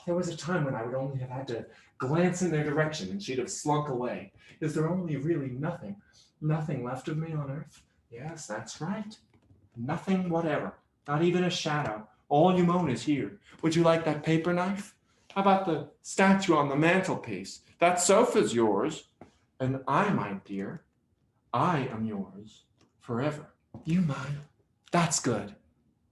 There was a time when I would only have had to glance in their direction and she'd have slunk away. Is there only really nothing left of me on earth? Yes, that's right. Nothing whatever. Not even a shadow. All you own is here. Would you like that paper knife? How about the statue on the mantelpiece? That sofa's yours. And I, my dear, I am yours forever. You mine. That's good.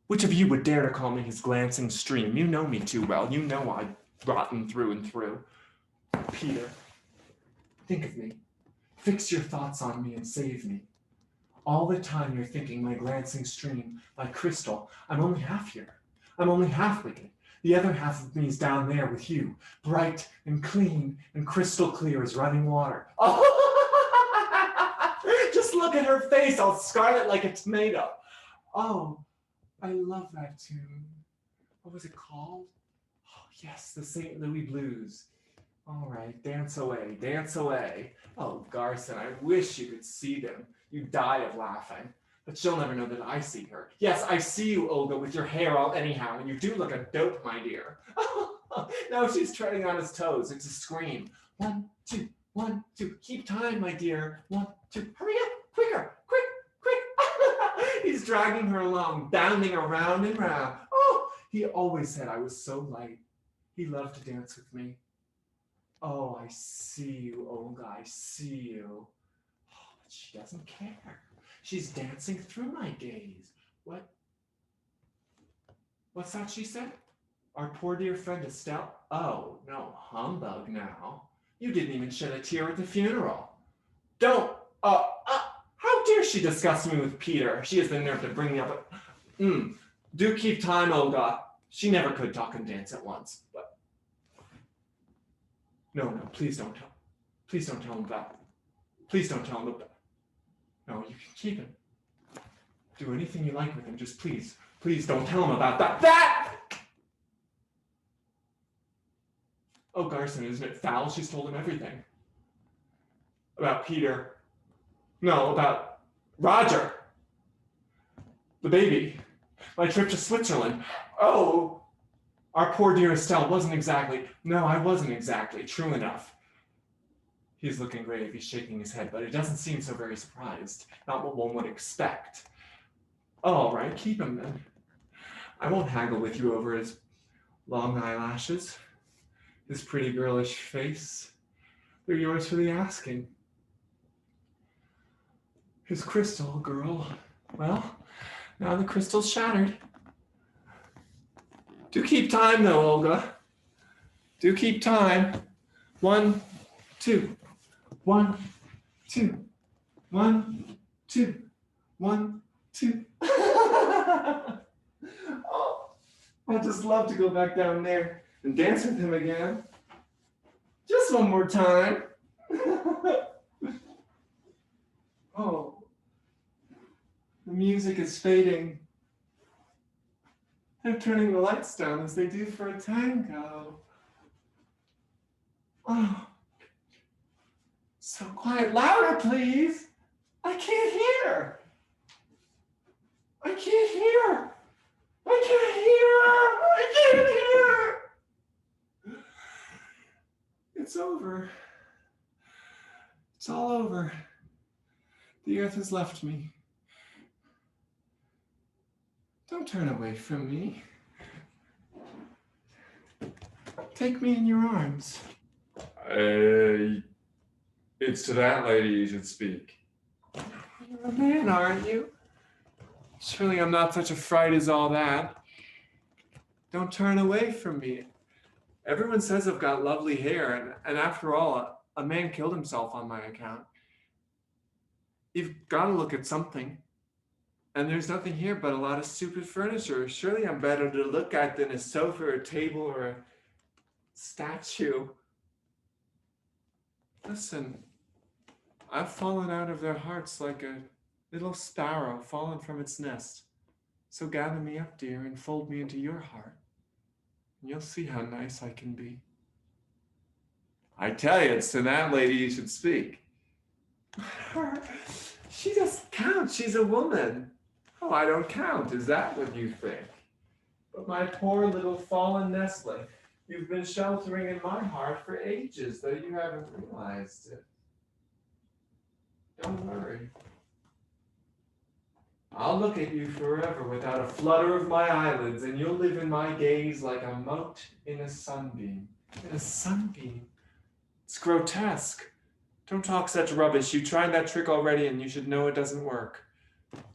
Which of you would dare to call me his glancing stream? You know me too well. You know I'm rotten through and through. Peter, think of me. Fix your thoughts on me and save me. All the time you're thinking my glancing stream, my crystal, I'm only half here. I'm only half wicked. The other half of me is down there with you, bright and clean and crystal clear as running water. Oh, just look at her face, all scarlet like a tomato. Oh, I love that tune. What was it called? Oh, yes, the St. Louis Blues. All right, dance away, dance away. Oh, Garson, I wish you could see them. You die of laughing. But she'll never know that I see her. Yes, I see you, Olga, with your hair all anyhow, and you do look a dope, my dear. Now she's treading on his toes. It's a scream. 1, 2, 1, 2. Keep time, my dear. 1, 2. Hurry up, quicker, quick, quick. He's dragging her along, bounding around and round. Oh, he always said I was so light. He loved to dance with me. Oh, I see you, Olga, I see you. Oh, but she doesn't care. She's dancing through my gaze. What? What's that she said? Our poor dear friend Estelle? Oh, no, humbug now. You didn't even shed a tear at the funeral. Don't, how dare she discuss me with Peter? She has the nerve to bring me up do keep time, Olga. She never could talk and dance at once, but. No, please don't tell. Please don't tell him that. Please don't tell him that. No, you can keep him. Do anything you like with him. Just please don't tell him about that. That! Oh, Garson, isn't it foul? She's told him everything. About Peter. No, about Roger. The baby. My trip to Switzerland. Oh, our poor dear Estelle wasn't exactly. No, I wasn't exactly. True enough. He's looking grave, he's shaking his head, but he doesn't seem so very surprised. Not what one would expect. Oh, all right, keep him then. I won't haggle with you over his long eyelashes, his pretty girlish face. They're yours for the asking. His crystal, girl. Well, now the crystal's shattered. Do keep time though, Olga. Do keep time. 1, 2. 1, 2, 1, 2, 1, 2. Oh, I'd just love to go back down there and dance with him again. Just one more time. Oh, the music is fading. They're turning the lights down as they do for a tango. Oh. So quiet. Louder, please. I can't hear. I can't hear. I can't hear. I can't hear. It's over. It's all over. The earth has left me. Don't turn away from me. Take me in your arms. It's to that lady you should speak. You're a man, aren't you? Surely I'm not such a fright as all that. Don't turn away from me. Everyone says I've got lovely hair, and after all, a man killed himself on my account. You've got to look at something. And there's nothing here but a lot of stupid furniture. Surely I'm better to look at than a sofa or a table or a statue. Listen, I've fallen out of their hearts like a little sparrow fallen from its nest. So gather me up, dear, and fold me into your heart. And you'll see how nice I can be. I tell you, it's to that lady you should speak. She doesn't count. She's a woman. Oh, I don't count. Is that what you think? But my poor little fallen nestling, you've been sheltering in my heart for ages, though you haven't realized it. Don't worry. I'll look at you forever without a flutter of my eyelids, and you'll live in my gaze like a mote in a sunbeam. In a sunbeam? It's grotesque. Don't talk such rubbish. You tried that trick already, and you should know it doesn't work.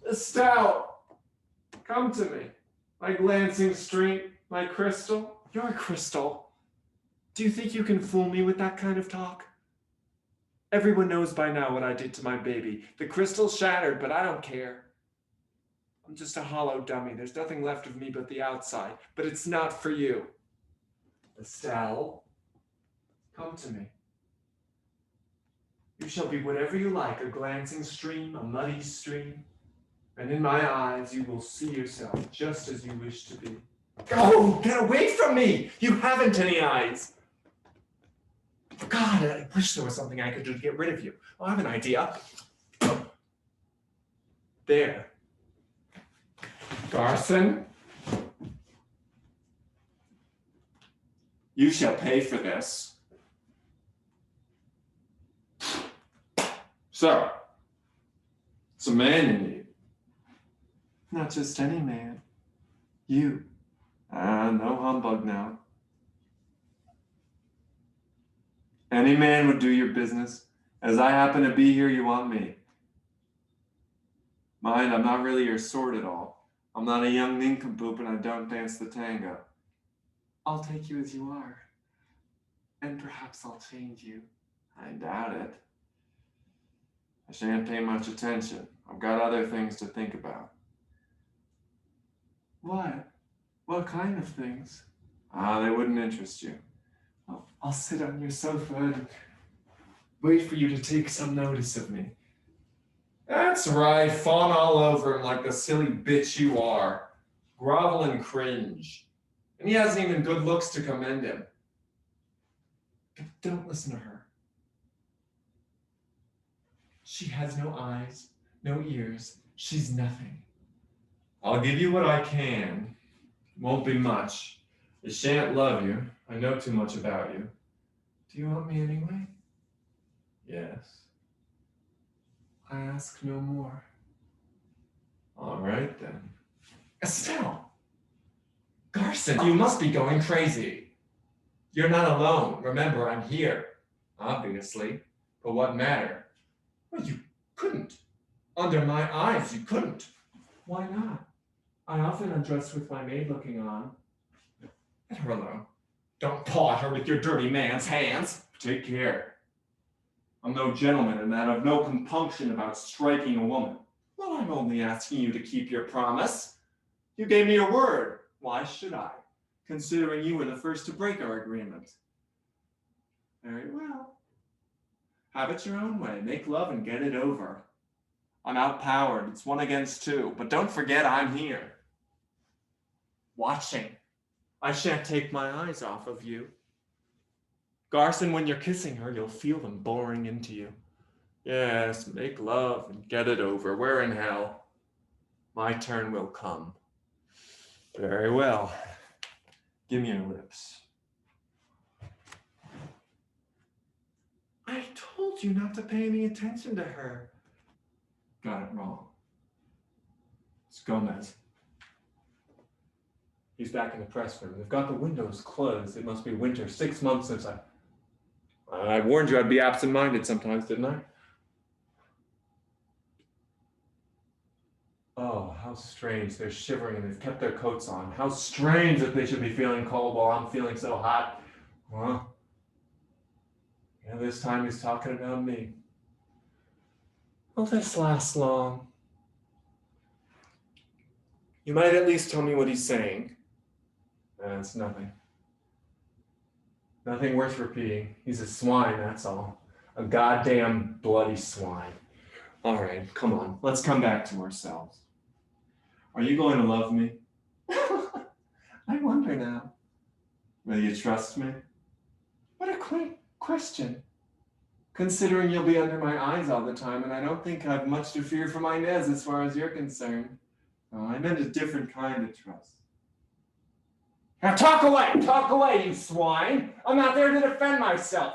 Estelle! Come to me. My glancing stream, my crystal. You're a crystal. Do you think you can fool me with that kind of talk? Everyone knows by now what I did to my baby. The crystal's shattered, but I don't care. I'm just a hollow dummy. There's nothing left of me but the outside. But it's not for you. Estelle, come to me. You shall be whatever you like, a glancing stream, a muddy stream. And in my eyes, you will see yourself just as you wish to be. Oh, get away from me! You haven't any eyes! God, I wish there was something I could do to get rid of you. Oh, I have an idea. There. Garson, you shall pay for this. So, it's a man you need. Not just any man. You. No humbug now. Any man would do your business. As I happen to be here, you want me. Mind, I'm not really your sort at all. I'm not a young nincompoop and I don't dance the tango. I'll take you as you are. And perhaps I'll change you. I doubt it. I shan't pay much attention. I've got other things to think about. What? What kind of things? They wouldn't interest you. I'll sit on your sofa and wait for you to take some notice of me. That's right, fawn all over him like the silly bitch you are. Grovel and cringe. And he hasn't even good looks to commend him. But don't listen to her. She has no eyes, no ears. She's nothing. I'll give you what I can. Won't be much. I shan't love you. I know too much about you. Do you want me anyway? Yes. I ask no more. All right then. Estelle! Garson, you must be going crazy. You're not alone. Remember, I'm here. Obviously. But what matter? Well, you couldn't. Under my eyes, you couldn't. Why not? I often undress with my maid looking on. Let her alone. Don't paw at her with your dirty man's hands. Take care. I'm no gentleman and that I've no compunction about striking a woman. Well, I'm only asking you to keep your promise. You gave me your word. Why should I? Considering you were the first to break our agreement. Very well. Have it your own way. Make love and get it over. I'm outpowered. It's 1 against 2. But don't forget I'm here. Watching. I shan't take my eyes off of you. Garson, when you're kissing her, you'll feel them boring into you. Yes, make love and get it over. We're in hell. My turn will come. Very well. Give me your lips. I told you not to pay any attention to her. Got it wrong. It's Gomez. He's back in the press room. They've got the windows closed. It must be winter. 6 months since I warned you I'd be absent-minded sometimes, didn't I? Oh, how strange. They're shivering and they've kept their coats on. How strange that they should be feeling cold while I'm feeling so hot. Huh? Yeah, this time he's talking about me. Will this last long? You might at least tell me what he's saying. It's nothing. Nothing worth repeating. He's a swine, that's all. A goddamn bloody swine. All right, come on. Let's come back to ourselves. Are you going to love me? I wonder now. Will you trust me? What a quaint question. Considering you'll be under my eyes all the time, and I don't think I've much to fear for my Nez as far as you're concerned. Oh, I meant a different kind of trust. Now talk away, you swine. I'm not there to defend myself.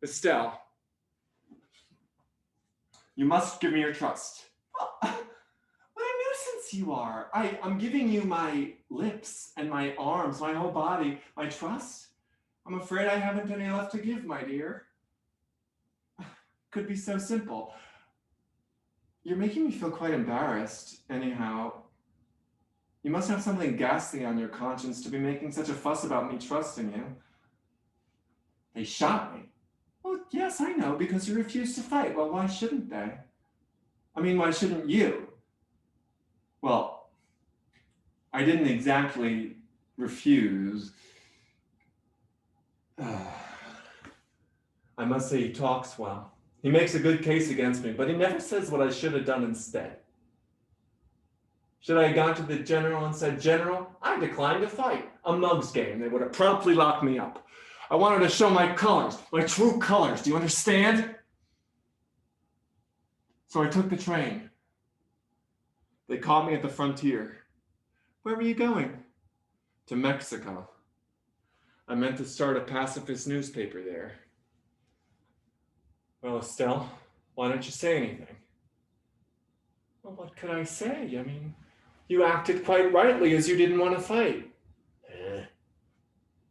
Estelle, you must give me your trust. What a nuisance you are. I'm giving you my lips and my arms, my whole body, my trust. I'm afraid I haven't any left to give, my dear. Could be so simple. You're making me feel quite embarrassed, anyhow. You must have something ghastly on your conscience to be making such a fuss about me trusting you. They shot me. Well, yes, I know, because you refused to fight. Well, why shouldn't they? I mean, why shouldn't you? Well, I didn't exactly refuse. I must say he talks well. He makes a good case against me, but he never says what I should have done instead. Should I have gone to the general and said, General, I declined to fight. A mug's game. They would have promptly locked me up. I wanted to show my colors, my true colors. Do you understand? So I took the train. They caught me at the frontier. Where were you going? To Mexico. I meant to start a pacifist newspaper there. Well, Estelle, why don't you say anything? Well, what could I say? I mean, you acted quite rightly as you didn't want to fight.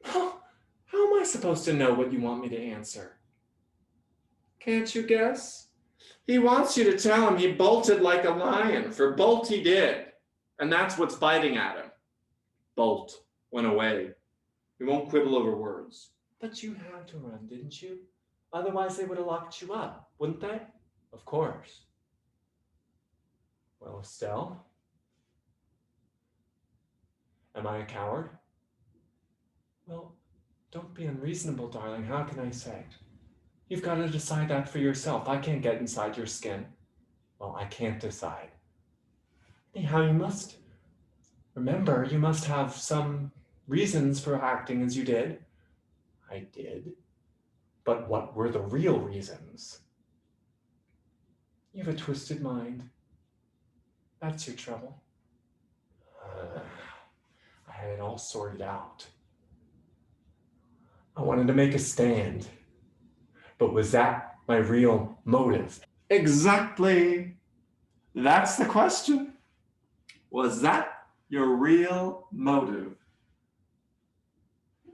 How am I supposed to know what you want me to answer? Can't you guess? He wants you to tell him he bolted like a lion, for bolt he did. And that's what's biting at him. Bolt went away. We won't quibble over words. But you had to run, didn't you? Otherwise they would have locked you up, wouldn't they? Of course. Well, Estelle, am I a coward? Well, don't be unreasonable, darling. How can I say? You've got to decide that for yourself. I can't get inside your skin. Well, I can't decide. Anyhow, you must remember, you must have some reasons for acting as you did. I did. But what were the real reasons? You have a twisted mind. That's your trouble. I had it all sorted out. I wanted to make a stand. But was that my real motive? Exactly. That's the question. Was that your real motive?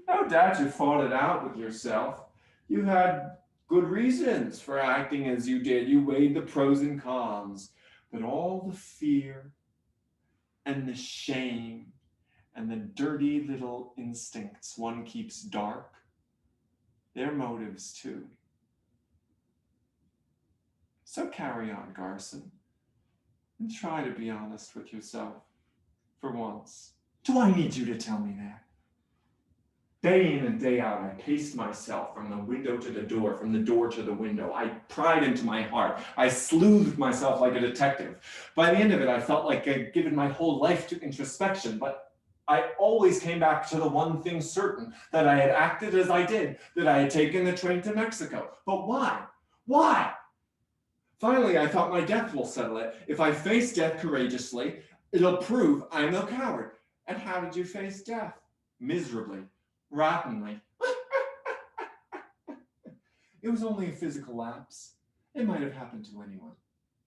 No doubt you fought it out with yourself. You had good reasons for acting as you did. You weighed the pros and cons. But all the fear and the shame and the dirty little instincts one keeps dark, they're motives too. So carry on, Garson, and try to be honest with yourself for once. Do I need you to tell me that? Day in and day out, I paced myself from the window to the door, from the door to the window. I pried into my heart. I sleuthed myself like a detective. By the end of it, I felt like I'd given my whole life to introspection, but I always came back to the one thing certain, that I had acted as I did, that I had taken the train to Mexico. But why? Why? Finally, I thought my death will settle it. If I face death courageously, it'll prove I'm no coward. And how did you face death? Miserably, rottenly. It was only a physical lapse. It might have happened to anyone.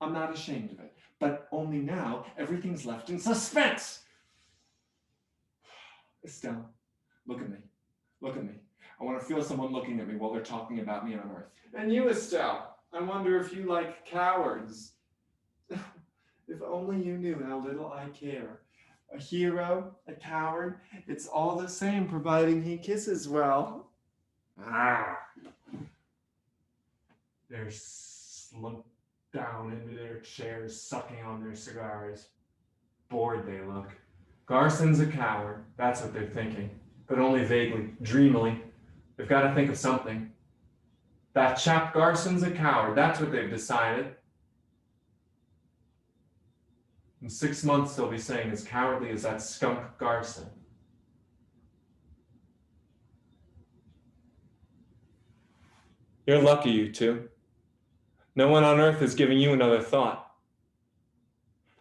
I'm not ashamed of it. But only now, everything's left in suspense. Estelle, look at me. Look at me. I want to feel someone looking at me while they're talking about me on Earth. And you, Estelle, I wonder if you like cowards. If only you knew how little I care. A hero, a coward, it's all the same, providing he kisses well. They're slumped down into their chairs, sucking on their cigars. Bored they look. Garson's a coward, that's what they're thinking. But only vaguely, dreamily. They've got to think of something. That chap Garson's a coward, that's what they've decided. In 6 months, they'll be saying as cowardly as that skunk Garson. You're lucky, you two. No one on earth is giving you another thought.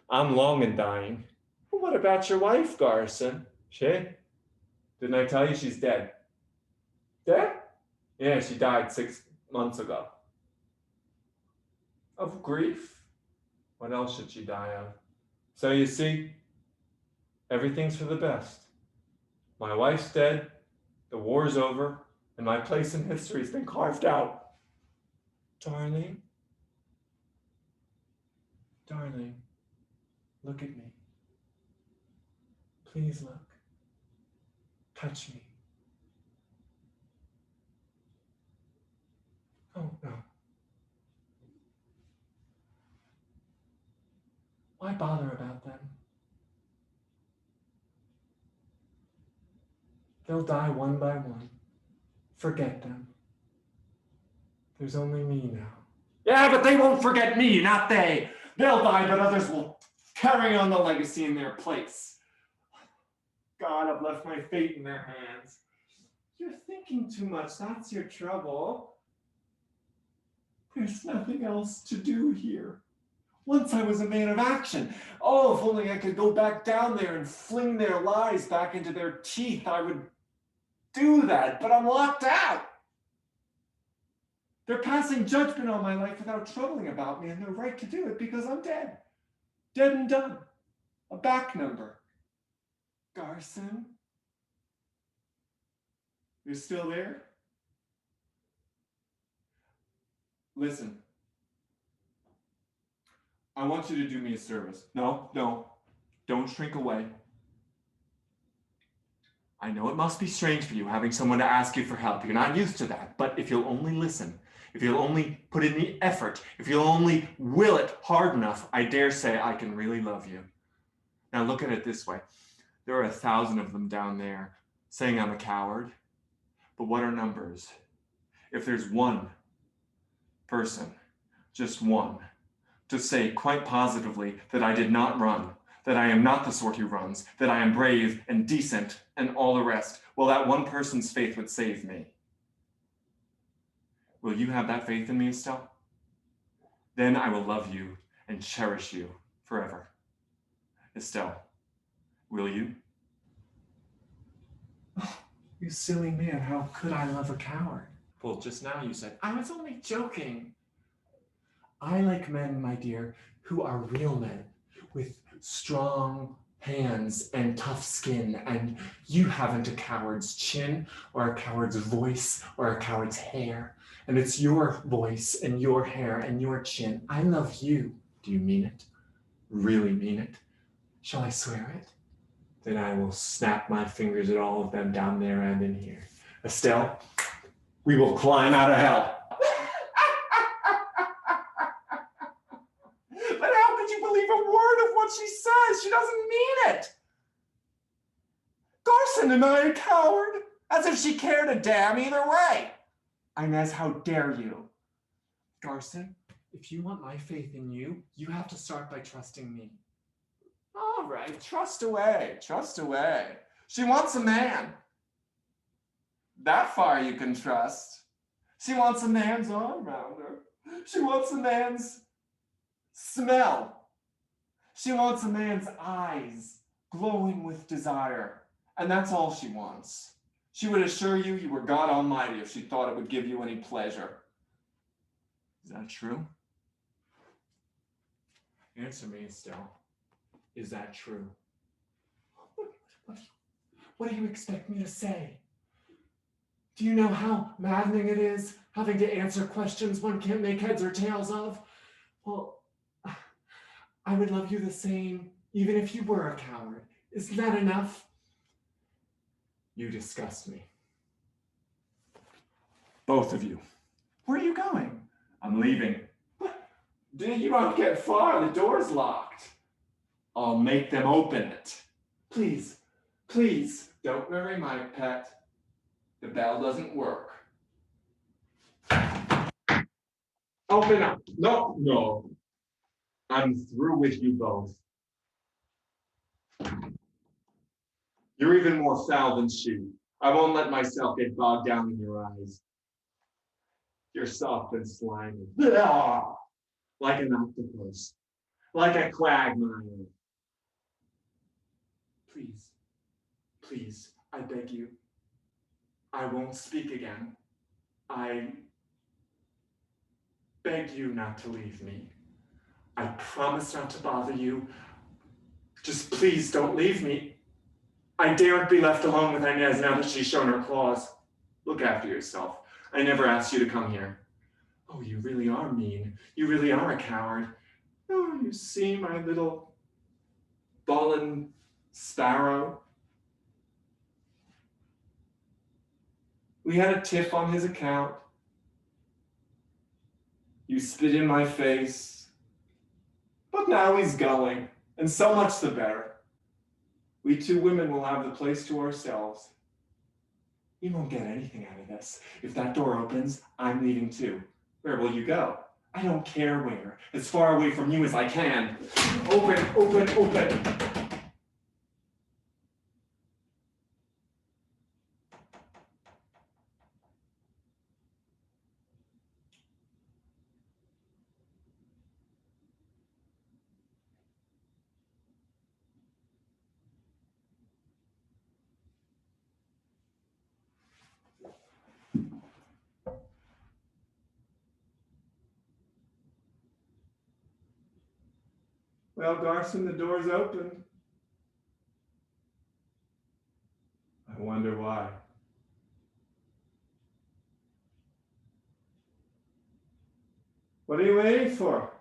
I'm long in dying. Well, what about your wife, Garson? She? Didn't I tell you she's dead? Dead? Yeah, she died 6 months ago. Of grief? What else should she die of? So you see, everything's for the best. My wife's dead, the war's over, and my place in history's been carved out. Darling, darling, look at me. Please look. Touch me. Oh, no. Why bother about them? They'll die one by one. Forget them. There's only me now. Yeah, but they won't forget me, not they. They'll die, but others will carry on the legacy in their place. God, I've left my fate in their hands. You're thinking too much, that's your trouble. There's nothing else to do here. Once I was a man of action. Oh, if only I could go back down there and fling their lies back into their teeth, I would do that, but I'm locked out. They're passing judgment on my life without troubling about me, and they're right to do it because I'm dead. Dead and done. A back number. Garson? You're still there? Listen. I want you to do me a service. No, don't shrink away. I know it must be strange for you having someone to ask you for help. You're not used to that, but if you'll only listen, if you'll only put in the effort, if you'll only will it hard enough, I dare say I can really love you. Now look at it this way. There are 1,000 of them down there saying I'm a coward, but what are numbers? If there's one person, just one, to say quite positively that I did not run, that I am not the sort who runs, that I am brave and decent and all the rest, well, that one person's faith would save me. Will you have that faith in me, Estelle? Then I will love you and cherish you forever. Estelle, will you? Oh, you silly man, how could I love a coward? Well, just now you said, I was only joking. I like men, my dear, who are real men, with strong hands and tough skin, and you haven't a coward's chin, or a coward's voice, or a coward's hair, and it's your voice, and your hair, and your chin. I love you. Do you mean it? Really mean it? Shall I swear it? Then I will snap my fingers at all of them down there and in here. Estelle, we will climb out of hell. But how could you believe a word of what she says? She doesn't mean it. Garson, am I a coward? As if she cared a damn either way. Inez, how dare you? Garson, if you want my faith in you, you have to start by trusting me. All right, trust away, trust away. She wants a man. That far you can trust. She wants a man's arm around her. She wants a man's Smell. She wants a man's eyes glowing with desire, and that's all she wants. She would assure you you were God Almighty if she thought it would give you any pleasure. Is that true? Answer me, Estelle. Is that true? What do you expect me to say? Do you know how maddening it is having to answer questions one can't make heads or tails of? Well, I would love you the same, even if you were a coward. Isn't that enough? You disgust me. Both of you. Where are you going? I'm leaving. What? You won't get far. The door's locked. I'll make them open it. Please, please, don't worry, my pet. The bell doesn't work. Open up. No. I'm through with you both. You're even more foul than she. I won't let myself get bogged down in your eyes. You're soft and slimy. Blah! Like an octopus. Like a quagmire. Please, please, I beg you. I won't speak again. I beg you not to leave me. I promise not to bother you. Just please don't leave me. I daren't be left alone with Inez now that she's shown her claws. Look after yourself. I never asked you to come here. Oh, you really are mean. You really are a coward. Oh, you see, my little fallen sparrow. We had a tiff on his account. You spit in my face. But now he's going, and so much the better. We two women will have the place to ourselves. You won't get anything out of this. If that door opens, I'm leaving too. Where will you go? I don't care where. As far away from you as I can. Open, open, open. Well, Garson, the door's open. I wonder why. What are you waiting for?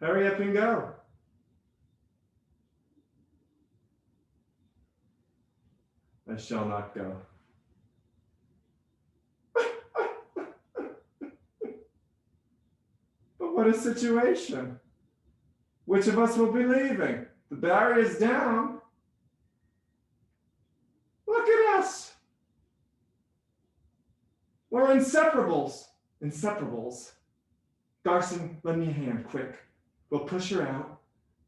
Hurry up and go. I shall not go. But what a situation. Which of us will be leaving? The barrier's down. Look at us. We're inseparables. Inseparables. Garson, lend me a hand, quick. We'll push her out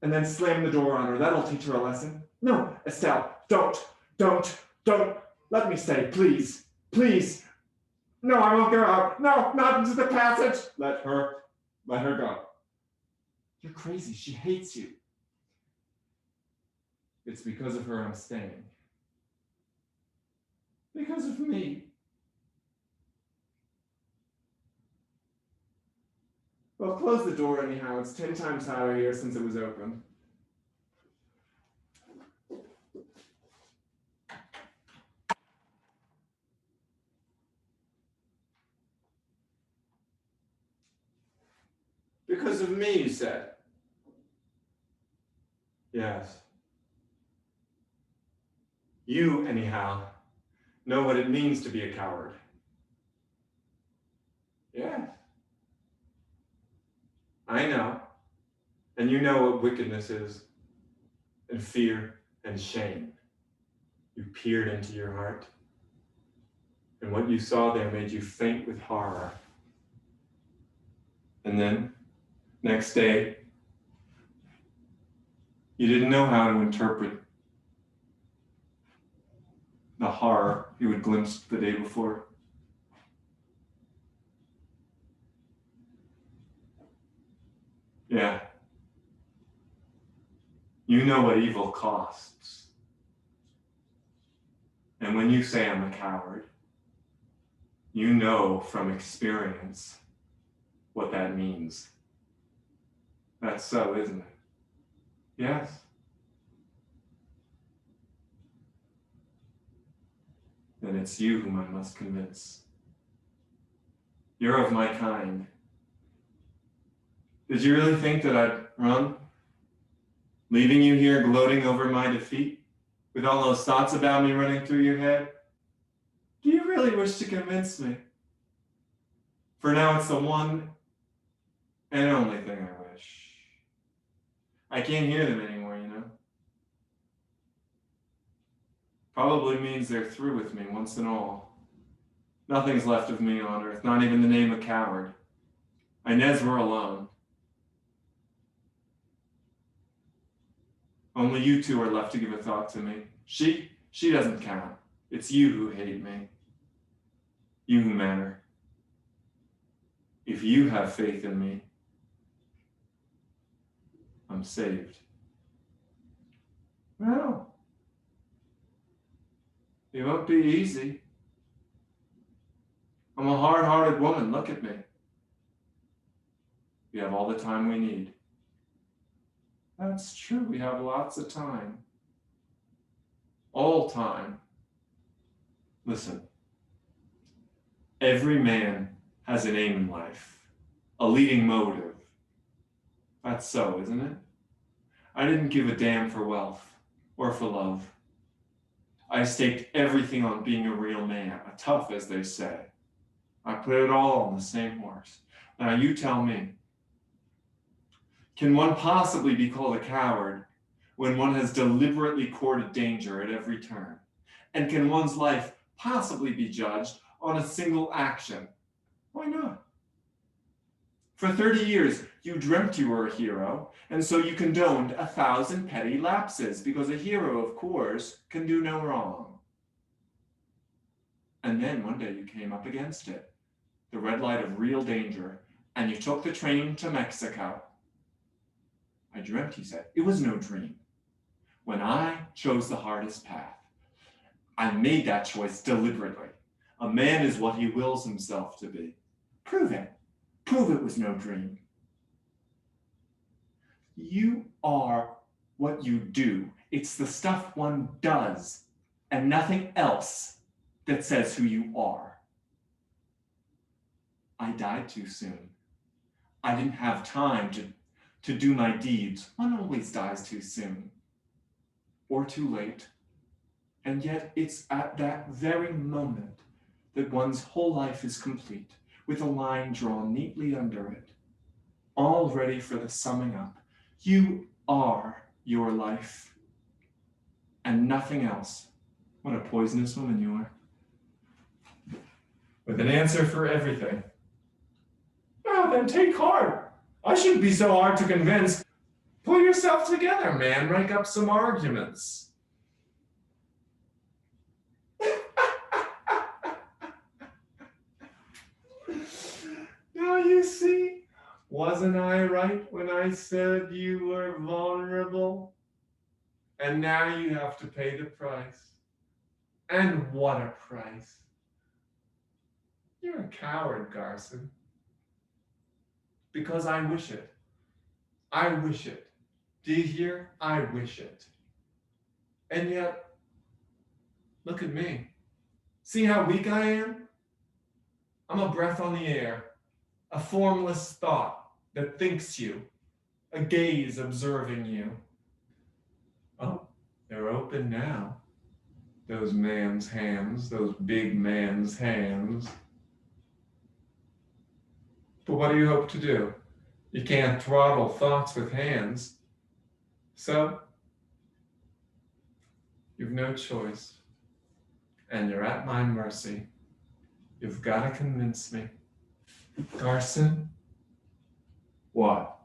and then slam the door on her. That'll teach her a lesson. No, Estelle, don't. Let me stay, please. Please. No, I won't go out. No, not into the passage. Let her go. You're crazy. She hates you. It's because of her I'm staying. Because of me. Well, close the door anyhow. It's 10 times hotter here since it was open. Because of me, you said. Yes. You, anyhow, know what it means to be a coward. Yes. I know. And you know what wickedness is, and fear and shame. You peered into your heart, and what you saw there made you faint with horror. And then, next day, you didn't know how to interpret the horror you had glimpsed the day before. Yeah. You know what evil costs. And when you say I'm a coward, you know from experience what that means. That's so, isn't it? Yes. Then it's you whom I must convince. You're of my kind. Did you really think that I'd run? Leaving you here gloating over my defeat? With all those thoughts about me running through your head? Do you really wish to convince me? For now it's the one and only thing I wish. I can't hear them anymore, you know? Probably means they're through with me once and all. Nothing's left of me on earth, not even the name of coward. Inez were alone. Only you two are left to give a thought to me. She doesn't count. It's you who hate me. You who matter. If you have faith in me, I'm saved. No. It won't be easy. I'm a hard-hearted woman, look at me. We have all the time we need. That's true, we have lots of time. All time. Listen, every man has an aim in life, a leading motive. That's so, isn't it? I didn't give a damn for wealth or for love. I staked everything on being a real man, a tough, as they say. I put it all on the same horse. Now you tell me, can one possibly be called a coward when one has deliberately courted danger at every turn? And can one's life possibly be judged on a single action? Why not? For 30 years, you dreamt you were a hero, and so you condoned 1,000 petty lapses, because a hero, of course, can do no wrong. And then one day you came up against it, the red light of real danger, and you took the train to Mexico. I dreamt, he said. It was no dream. When I chose the hardest path, I made that choice deliberately. A man is what he wills himself to be. Prove it. Prove it was no dream. You are what you do. It's the stuff one does and nothing else that says who you are. I died too soon. I didn't have time to do my deeds. One always dies too soon or too late. And yet it's at that very moment that one's whole life is complete, with a line drawn neatly under it, all ready for the summing up. You are your life and nothing else. What a poisonous woman you are. With an answer for everything. Well, then take heart. I shouldn't be so hard to convince. Pull yourself together, man. Rank up some arguments. Now you see, wasn't I right when I said you were vulnerable? And now you have to pay the price. And what a price. You're a coward, Garson. Because I wish it. I wish it. Do you hear? I wish it. And yet, look at me. See how weak I am? I'm a breath on the air, a formless thought that thinks you, a gaze observing you. Oh, they're open now. Those man's hands, those big man's hands. But what do you hope to do? You can't throttle thoughts with hands. So, you've no choice. And you're at my mercy. You've got to convince me. Garson? What?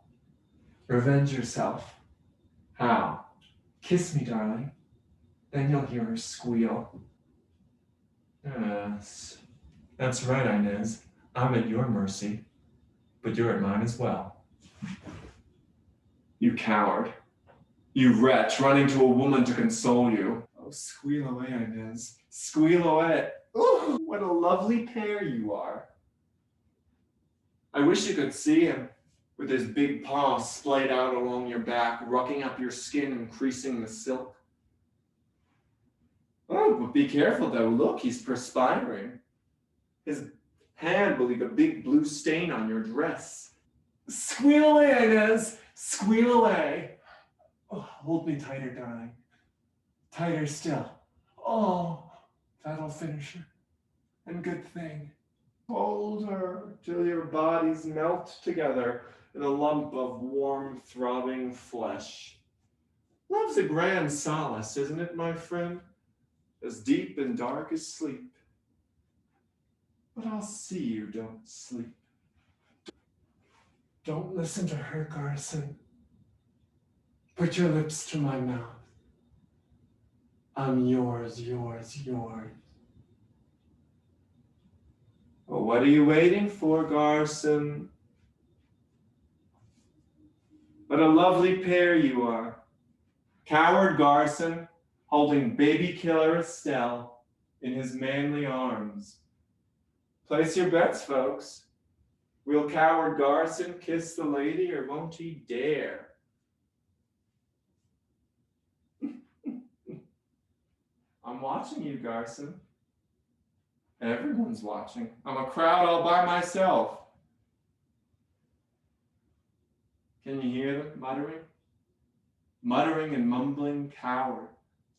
Revenge yourself. How? Kiss me, darling. Then you'll hear her squeal. Yes. That's right, Inez. I'm at your mercy. But you're at mine as well. You coward. You wretch, running to a woman to console you. Oh, squeal away, Inez. Squeal away. Ooh, what a lovely pair you are. I wish you could see him, with his big paws splayed out along your back, rucking up your skin and creasing the silk. Oh, but be careful though. Look, he's perspiring. His hand will leave a big blue stain on your dress. Squeal away, Inez. Squeal away. Oh, hold me tighter, darling. Tighter still. Oh, that'll finish her. And good thing. Hold her till your bodies melt together in a lump of warm, throbbing flesh. Love's a grand solace, isn't it, my friend? As deep and dark as sleep. But I'll see you don't sleep. Don't listen to her, Garson. Put your lips to my mouth. I'm yours, yours, yours. Well, what are you waiting for, Garson? What a lovely pair you are. Coward Garson, holding baby killer Estelle in his manly arms. Place your bets, folks. Will coward Garson kiss the lady, or won't he dare? I'm watching you, Garson. Everyone's watching. I'm a crowd all by myself. Can you hear them muttering? Muttering and mumbling, coward,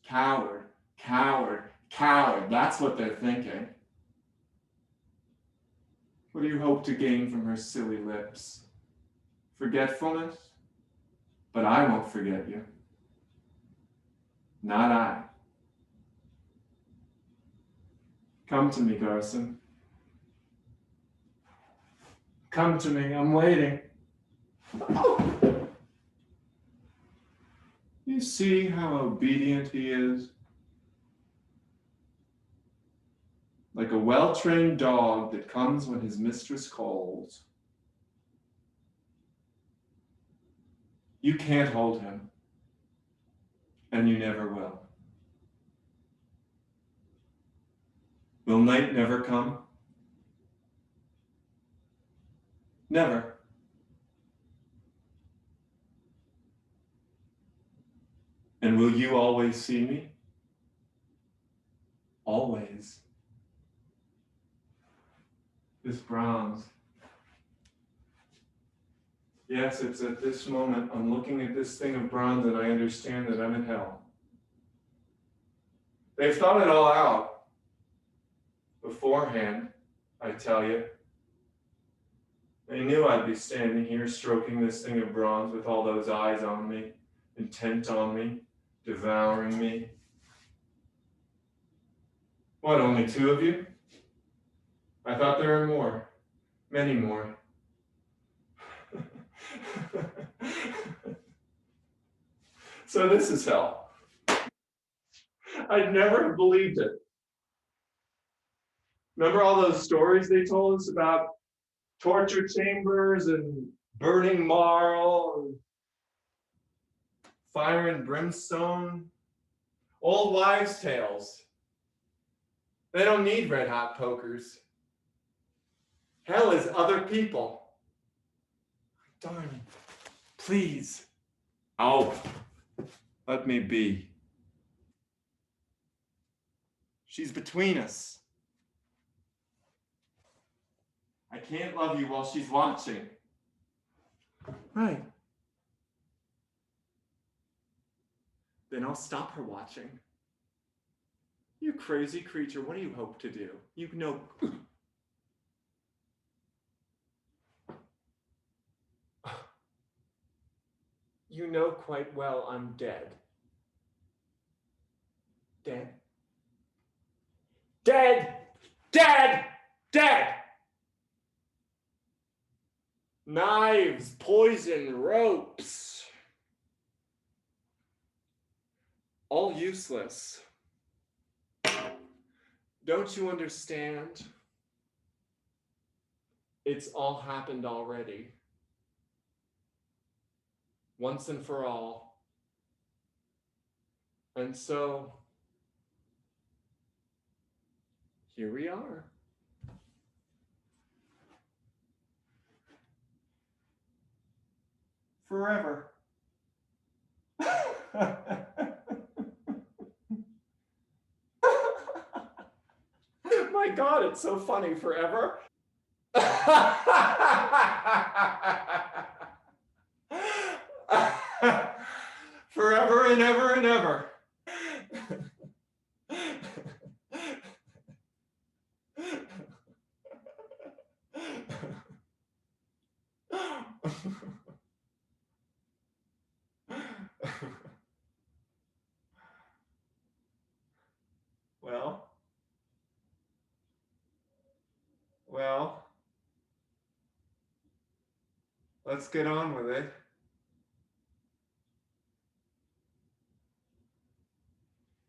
coward, coward, coward. That's what they're thinking. What do you hope to gain from her silly lips? Forgetfulness? But I won't forget you. Not I. Come to me, Garson. Come to me, I'm waiting. Oh. You see how obedient he is? Like a well-trained dog that comes when his mistress calls. You can't hold him, and you never will. Will night never come? Never. And will you always see me? Always. This bronze. Yes, it's at this moment I'm looking at this thing of bronze and I understand that I'm in hell. They've thought it all out beforehand, I tell you. They knew I'd be standing here stroking this thing of bronze with all those eyes on me, intent on me, devouring me. What, only 2 of you? I thought there were more, many more. So this is hell. I'd never have believed it. Remember all those stories they told us about torture chambers and burning marl and fire and brimstone? Old wives' tales. They don't need red hot pokers. Hell is other people. Darling, please. Oh, let me be. She's between us. I can't love you while she's watching. Right. Then I'll stop her watching. You crazy creature, what do you hope to do? You know. You know quite well I'm dead. Dead? Dead! Dead! Dead! Knives, poison, ropes. All useless. Don't you understand? It's all happened already. once and for all. And so, here we are. Forever. My God, it's so funny. Forever. Forever and ever and ever. Well, let's get on with it.